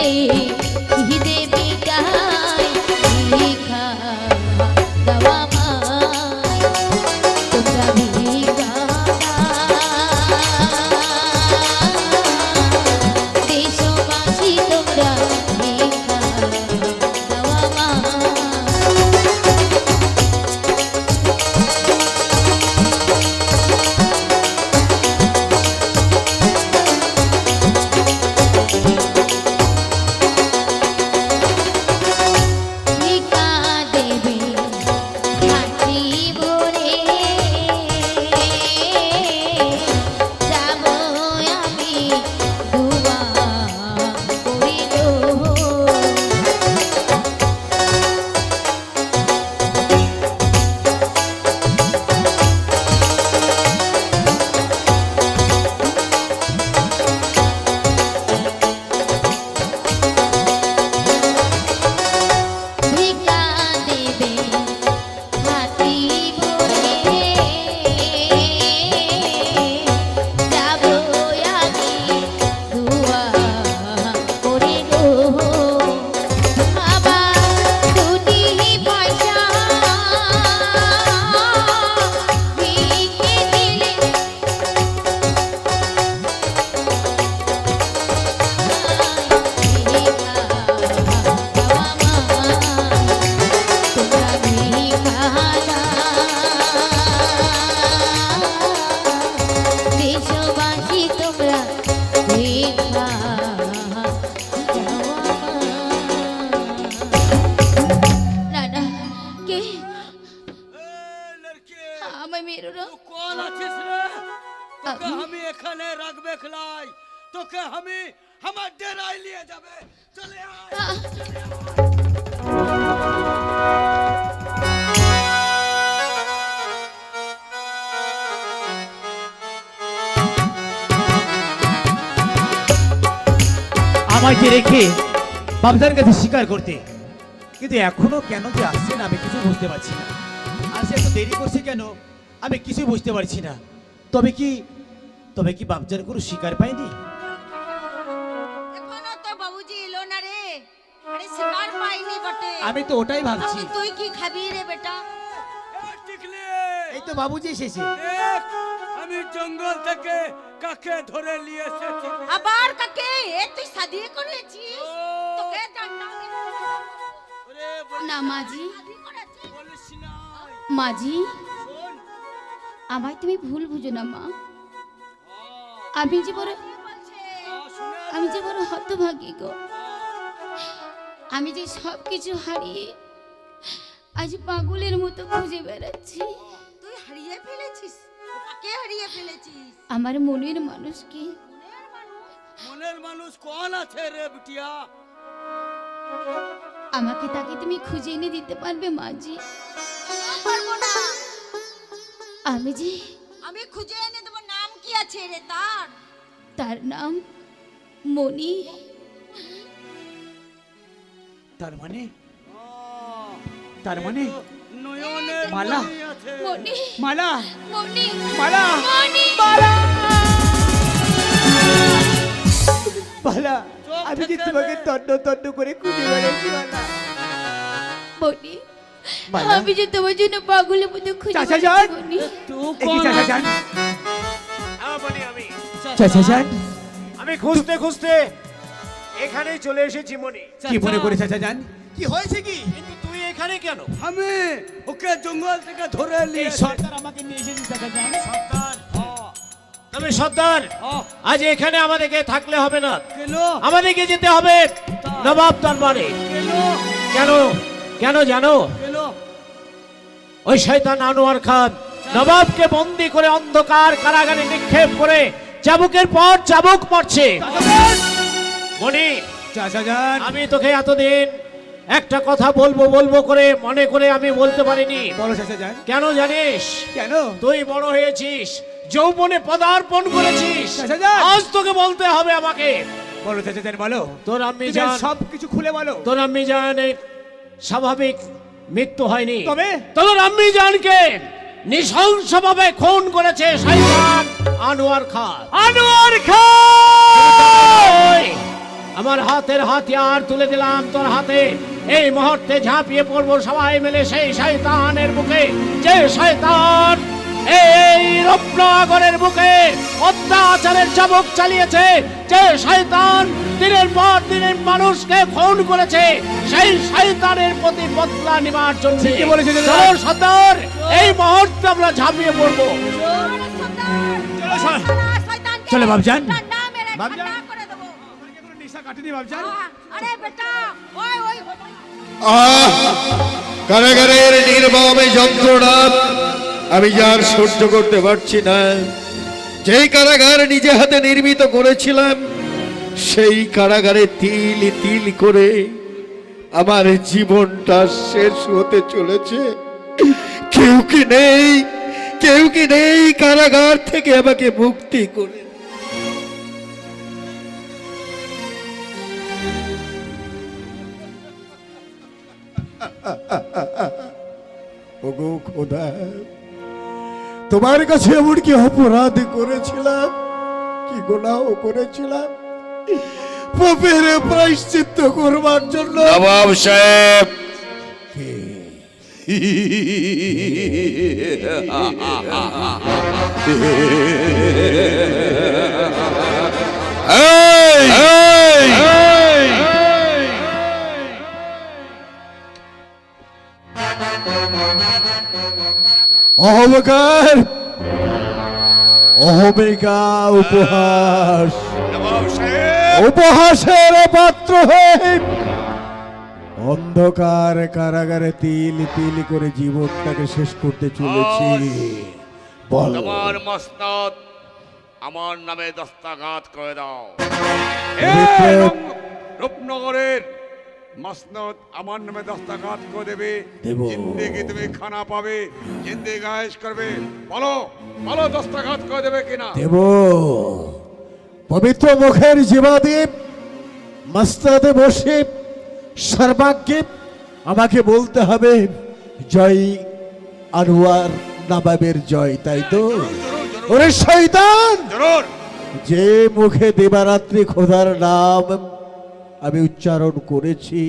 খিদে মিটাই ভিক্ষা দেওয়া মাই তোমরা ভিক্ষা দেশবাসী তোমরা ভিক্ষা দেওয়া মাই ভিক্ষা দেবে হাঁটি ভরে যাব আমি দুয়া করিল ভিক্ষা দেবে হাতি ভরে যাব আমি দুয়া করে গো আবার দুটি পয়সা ভিক্ষে দিলে দেশবাসী তোমরা ভিক্ষা না না কে লড়কে আমায় মেরো না তু কোন আছিস রে তোকে আমি এখানে রাখবে খেলাই তোকে আমি আমার ডেরায় নিয়ে যাবে চলে আয় আমায় যে রেখে বাবজার কাছে স্বীকার করতে, কিন্তু এখনো কেন যে আসছেন আমি কিছু বুঝতে পারছি না। আর সে এত দেরি করছে কেন আমি কিছু বুঝতে পারছি না। তবে কি বাবজার কোনো স্বীকার পাইনি? এখনো তো বাবুজি এলো না রে। আরে শিকার পাইনি বটে। আমি তো ওটাই ভাবছি। এখন তুই কি খাবি রে বেটা? এ টিকলি এই তো বাবুজি এসেছে। দেখ আমি জঙ্গল থেকে কাকে ধরে নিয়ে এসেছি আবার কাকে? এ তুই শাদি করেছিস? তোকে জানতাম ওরে বল- না মাঝি। বলিস না মাঝি, শোন আমায় তুমি ভুল বুঝো না মা। আমি যে বড় হতভাগী গো। আমি যে সব কিছু হারিয়ে আজ পাগলের মতো খুঁজে বেড়াচ্ছি। তুই হারিয়ে ফেলেছিস? কাকে হারিয়ে ফেলেছিস? আমার মনের মানুষকে। মনের মানুষ কোন আছে রে বিটিয়া আমাকে তাকে তুমি খুঁজে এনে দিতে পারবে মাঝি? পারবো না। আমি খুঁজে এনে দেবো। নাম কি আছে রে তার? তার নাম মণি। তার মানে নয়নের মালা। মণি আছে মণি মালা, মণি মালা, মণি মালা। আমি যে তোমাকে তন্ন করে খুঁজে বেড়াচ্ছি মালা। মণি, মালা। আমি যে তোমার জন্য পাগলের মতো খুঁজে চাচা বেড়াচ্ছি যান। মণি। তুই এ কি কোন চাচা যান? আমি চাচা যান? আমি খুঁজতে খুঁজতে এখানেই চলে এসেছি মনি। কি মনে করে চাচা যান? কি হয়েছে কি? কিন্তু তুই এখানে কেন? আমি ওকে জঙ্গল থেকে ধরে নিয়ে এই এসে- সরকার আমাকে নিয়ে এসেছে চাচা যান। সর্দার, হ্যাঁ, তবে সর্দার হ্যাঁ, আজ এখানে আমাদেরকে থাকলে হবে না, কেন আমাদেরকে যেতে হবে নবাব দরবারে। কেন কেন কেন জানো? কেন ওই শয়তান আনোয়ার খান নবাবকে বন্দি করে অন্ধকার কারাগারে নিক্ষেপ করে চাবুকের পর চাবুক মারছে। মনি, চাচা যান। আমি তোকে এতদিন একটা কথা বলবো করে মনে করে আমি বলতে পারিনি। বলো চাচা যান। কেন জানিস? কেন? তুই বড় হয়েছিস, যৌবনে পদার্পণ করেছিস, চাচা যান। আজ তোকে বলতে হবে আমাকে। বলো চাচা যান, বলো। তোর আম্মি তুমি জান, সব কিছু খুলে বলো। তোর আম্মি জান স্বাভাবিক মৃত্যু হয়নি, তবে? তোর আম্মি জানকে নৃশংসভাবে খুন করেছে শয়তান আনোয়ার খান। আনোয়ার খান! আমার হাতের হাতিয়ার তুলে দিলাম তোর হাতে। এই মুহূর্তে ঝাঁপিয়ে পড়বো সবাই মিলে সেই শয়তানের বুকে, যে শয়তান এই রূপনগরের বুকে অত্যাচারের চাবুক চালিয়েছে, যে শয়তান দিনের পর দিনের মানুষকে খুন করেছে, সেই শয়তানের প্রতি বদলা নেবার জন্য ঠিকই বলেছে দাদা। চলো সর্দার, এই মুহূর্তে আমরা ঝাঁপিয়ে পড়বো। চলো বাবজান। বাবজান নিশা কাটেনি বাবজান? আরে বেটা ওই ওই কারাগারের নির্মম এই যন্ত্রণা আমি যার সহ্য করতে পারছি না। যেই কারাগার নিজে হাতে নির্মিত করেছিলাম, সেই কারাগারে তিল তিল করে আমার জীবনটা শেষ হতে চলেছে। কেউ কি নেই কারাগার থেকে আমাকে মুক্তি করে। ওগো খোদা, তোমার কাছে এমন কি অপরাধ করেছিলাম, কি গুনাহ করেছিলাম পাপের প্রায়শ্চিত্ত করবার জন্য? নবাব সাহেব, অহংকার, অহমিকা, উপহাস, নবাব সাহেব, উপহাসের পাত্র হয়ে অন্ধকার কারাগারে তিল তিল করে জীবনটাকে শেষ করতে চলেছি। বল, তোমার মসনদ আমার নামে দস্তখত করে দাও। রূপনগরের মসনদ আমার নামে দস্তখত করে দেবে। দেব। জিন্দেগি তুমি খানা পাবে, জিন্দেগি গায়েশ করবে। বলো বলো, দস্তখত করে দেবে কিনা? দেব। পবিত্র মুখের জীবাদীপ মস্তদে বসে সর্বাগ্যে আমাকে বলতে হবে, জয় আনোয়ার নবাবের জয়, তাই তো? ওরে শয়তান, জরুর। যে মুখে দিবারাত্রি খোদার নাম আমি উচ্চারণ করেছি,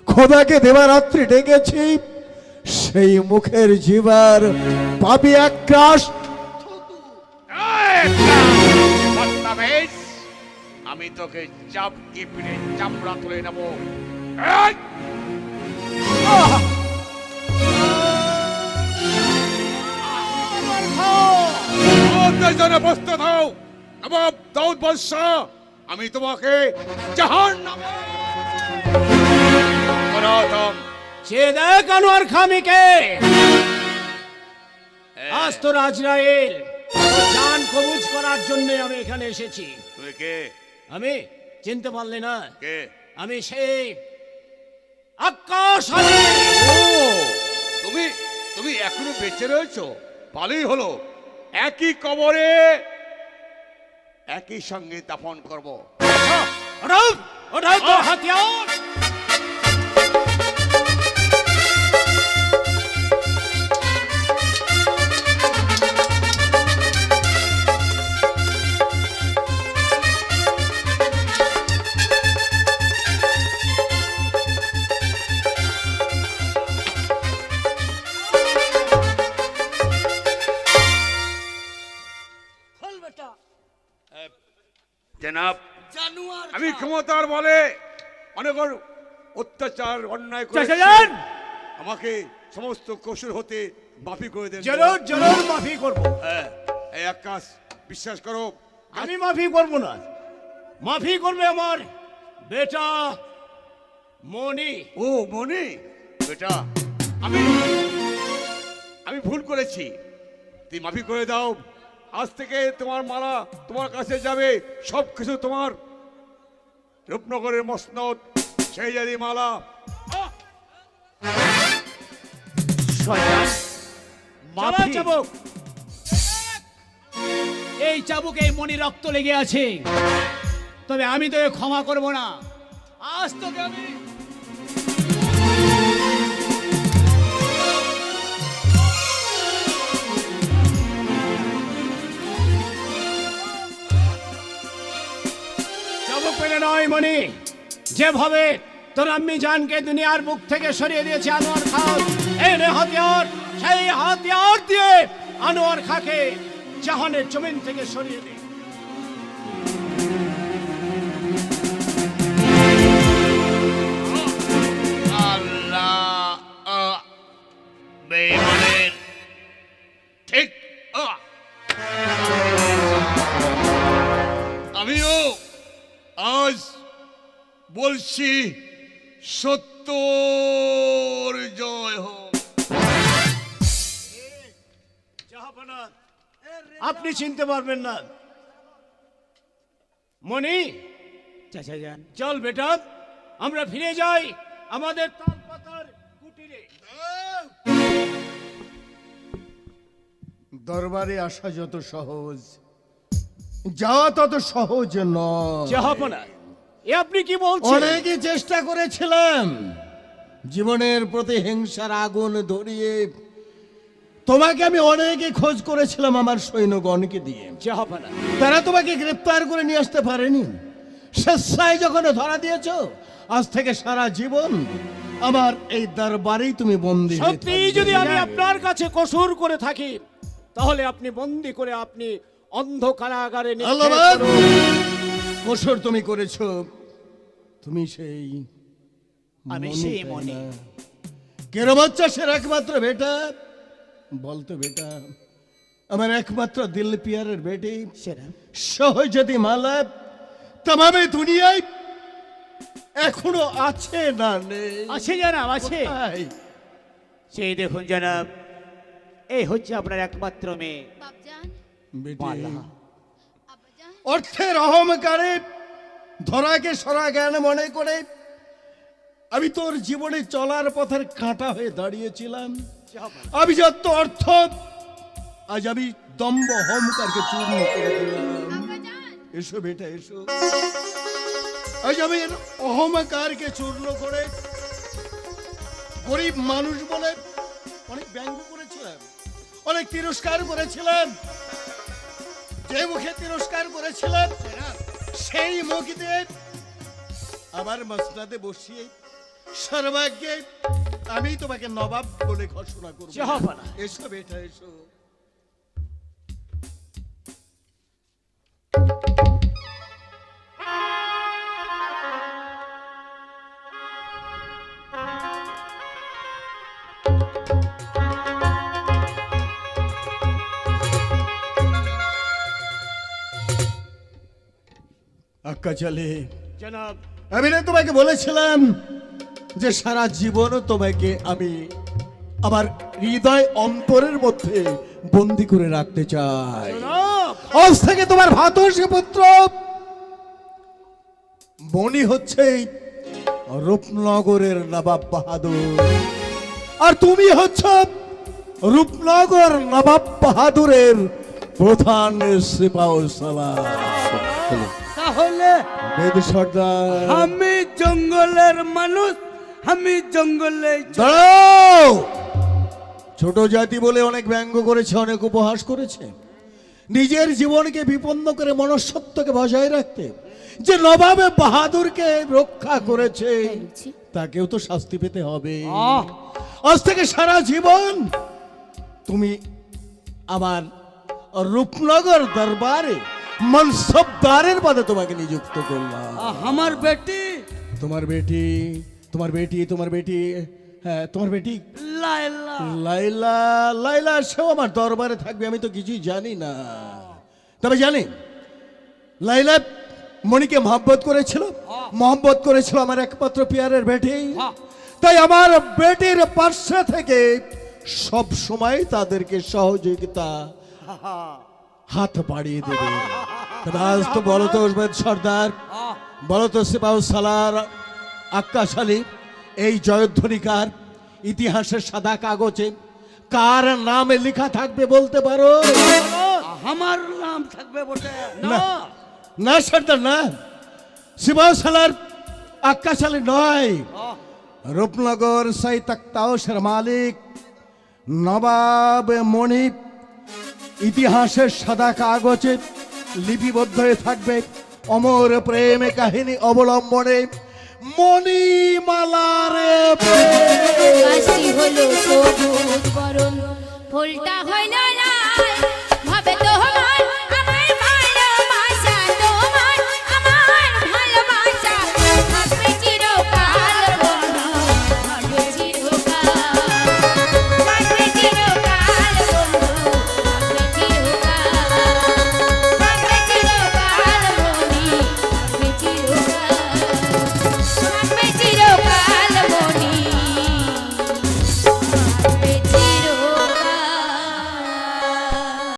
খোদাকে দিবারাত্রি ডেকেছি, সেই মুখের জীবার পাপি আক্রাশ বদতমিজ, আমি তোকে চাপকে পিঠে চামড়া তুলে নেব। প্রস্তুত হও নবাব দাউদ বাদশাহ, আমি তোমাকে জাহান্নামে প্রথম সে দেখ আনোয়ার খামিকে, আজ তো রাজরায়েল জান কবুজ করার জন্য আমি এখানে এসেছি। তুমি কে? আমি চিনতে পারলে না? কে? আমি সেই আকাশ আলী। তুমি তুমি এখনো বেঁচে রয়েছো? ভালোই হলো, একই কবরে একই সঙ্গে দাফন করব। ওঠাও, ওঠাও তো হাতিয়ার। জনাব, আমি ক্ষমতার বলে অনেক অত্যাচার অন্যায় করে চাচাজান, আমাকে সমস্ত কসুর হতে মাফি করে দেন। জরুর জরুর মাফি করব। হ্যাঁ, এই আকাশ বিশ্বাস করো, আমি মাফি করব না, মাফি করবে আমার বেটা মনি। ও মনি, বেটা আমি আমি ভুল করেছি, তুই মাফি করে দাও। আজ থেকে তোমার মালা তোমার কাছে যাবে, সব কিছু তোমার। রূপনগরের মসনদ সেই জাতি মালা। চালা চাবুক, এই চাবুক এই মনি রক্ত লেগে আছে, তবে আমি তোকে ক্ষমা করব না। আজ তোকে আমি চাবুক মেরে এইভাবে নয় মনি, যেভাবে তোর আম্মি জানকে দুনিয়ার বুক থেকে সরিয়ে দিয়েছে আনোয়ার খান, এই রে হাতিয়ার, সেই হাতিয়ার দিয়ে আনোয়ার খাকে জাহানের জমিন থেকে সরিয়ে দে। আল্লাহ বেঈমানের ঠিক আমিও আজ বলছি সত্যর জয় হোক। জাহাপনা, আপনি চিনতে পারবেন না মনি। চাচা যান, চল বেটা, আমরা ফিরে যাই আমাদের তালপাতার কুটিরে। দরবারে আসা যত সহজ, যাওয়া তত সহজ নয়। জাহাপনা, এ আপনি কি বলছেন? অনেকই চেষ্টা করেছিলাম জীবনের প্রতি হিংসার আগুন ধরিয়ে। তোমাকে আমি অনেকে খোঁজ করেছিলাম আমার সৈন্যগণকে দিয়ে, জাহাপনা, তারা তোমাকে গ্রেপ্তার করে নিয়ে আসতে পারেনি। স্বেচ্ছায় যখন ধরা দিয়েছ, আজ থেকে সারা জীবন আমার এই দরবারেই তুমি বন্দী হয়ে সত্যি থাকবে। যদি আমি আপনার কাছে কসুর করে থাকি, তাহলে আপনি বন্দি করে আপনি অন্ধ কারাগারে নিক্ষেপ আল্লাহবাদ! করুন। কসুর তুমি করেছ, তুমি সেই আমি মনি, সেই তাই মনি। না? কেরামত চাষের একমাত্র বেটা, বলতো বেটা, আমার একমাত্র দিল পিয়ারের বেটি সেরা সহজতি মালা তামামে দুনিয়ায় এখনো আছে না নেই? আছে জানাব, আছে। কোথায়? সেই দেখুন জানাব, এই হচ্ছে আপনার একমাত্র মেয়ে বাপজান, বেটি, মালা। আব্বাজান, অর্থের অহংকারে ধরাকে সরা জ্ঞান মনে করে আমি তোর জীবনে চলার পথের কাঁটা হয়ে দাঁড়িয়েছিলাম। আমি যত অর্থ, আজ আমি দম্ভ অহংকারকে চূর্ণ করে দিলাম। আব্বাজান, এসো বেটা এসো, আজ আমি এর অহংকারকে চূর্ণ করে গরিব মানুষ বলে অনেক ব্যঙ্গ করেছিলাম, অনেক তিরস্কার করেছিলাম। যে মুখে তিরস্কার করেছিলাম, সেই মুখ দিয়ে আমার মসনাদে বসিয়ে সর্বাগ্যে আমি তোমাকে নবাব বলে ঘোষণা করব। জাহাপনা। এসো বেটা এসো। আক্কা চলে, জনাব, আমি না তোমাকে বলেছিলাম যে সারা জীবন তোমাকে আমি আমার হৃদয় অন্তরের মধ্যে বন্দি করে রাখতে চাই। জনাব, আজ থেকে তোমার ভাতসী পুত্র মনি হচ্ছে রূপনগরের নবাব বাহাদুর, আর তুমি হচ্ছ রূপনগর নবাব বাহাদুরের প্রধান সিপাহসালার। তাহলে বেদ সর্দার, আমি জঙ্গলের মানুষ, আমি জঙ্গলে দাঁড়াও! ছোট জাতি বলে অনেক ব্যঙ্গ করেছে, অনেক উপহাস করেছে। নিজের জীবনকে বিপন্ন করে মনুষ্যত্বকে বজায় রাখতে যে নবাবে বাহাদুরকে রক্ষা করেছে, তাকেও তো শাস্তি পেতে হবে। আজ থেকে সারা জীবন তুমি আমার রূপনগর দরবারে মনসবদারের পদে তোমাকে নিযুক্ত করলাম। আমার বেটি তোমার বেটি, তোমার বেটি, তোমার বেটি, হ্যাঁ তোমার বেটি লাইলা, লাইলা, লাইলা সেও আমার দরবারে থাকবে। আমি তো কিছুই জানি না, তবে জানি লাইলা মনিকে মহব্বত করেছিল, মহব্বত করেছিল আমার একমাত্র পিয়ারের বেটি। তাই আমার বেটির পার্শ্বে থেকে সব সময় তাদেরকে সহযোগিতা হাত বাড়িয়ে দেবে। তবে আজ তো বলো তো উসমান সর্দার, বলো তো সিপাহ সালার আক্কাস আলী, এই জয়ধ্বনিকার ইতিহাসের সাদা কাগজে কার নামে লেখা থাকবে বলতে পারো? আমার নাম থাকবে বটে না, না সর্দার না, সিপাহ সালার আক্কাস আলী নয়, রূপনগর সাই তাক্তাউসের মালিক নবাব মনিব ইতিহাসের সাদা কাগজে লিপিবদ্ধ হয়ে থাকবে অমর প্রেম কাহিনী অবলম্বনে মণিমালারে কাশি হলো সবুজ বরণ ফুলটা হইল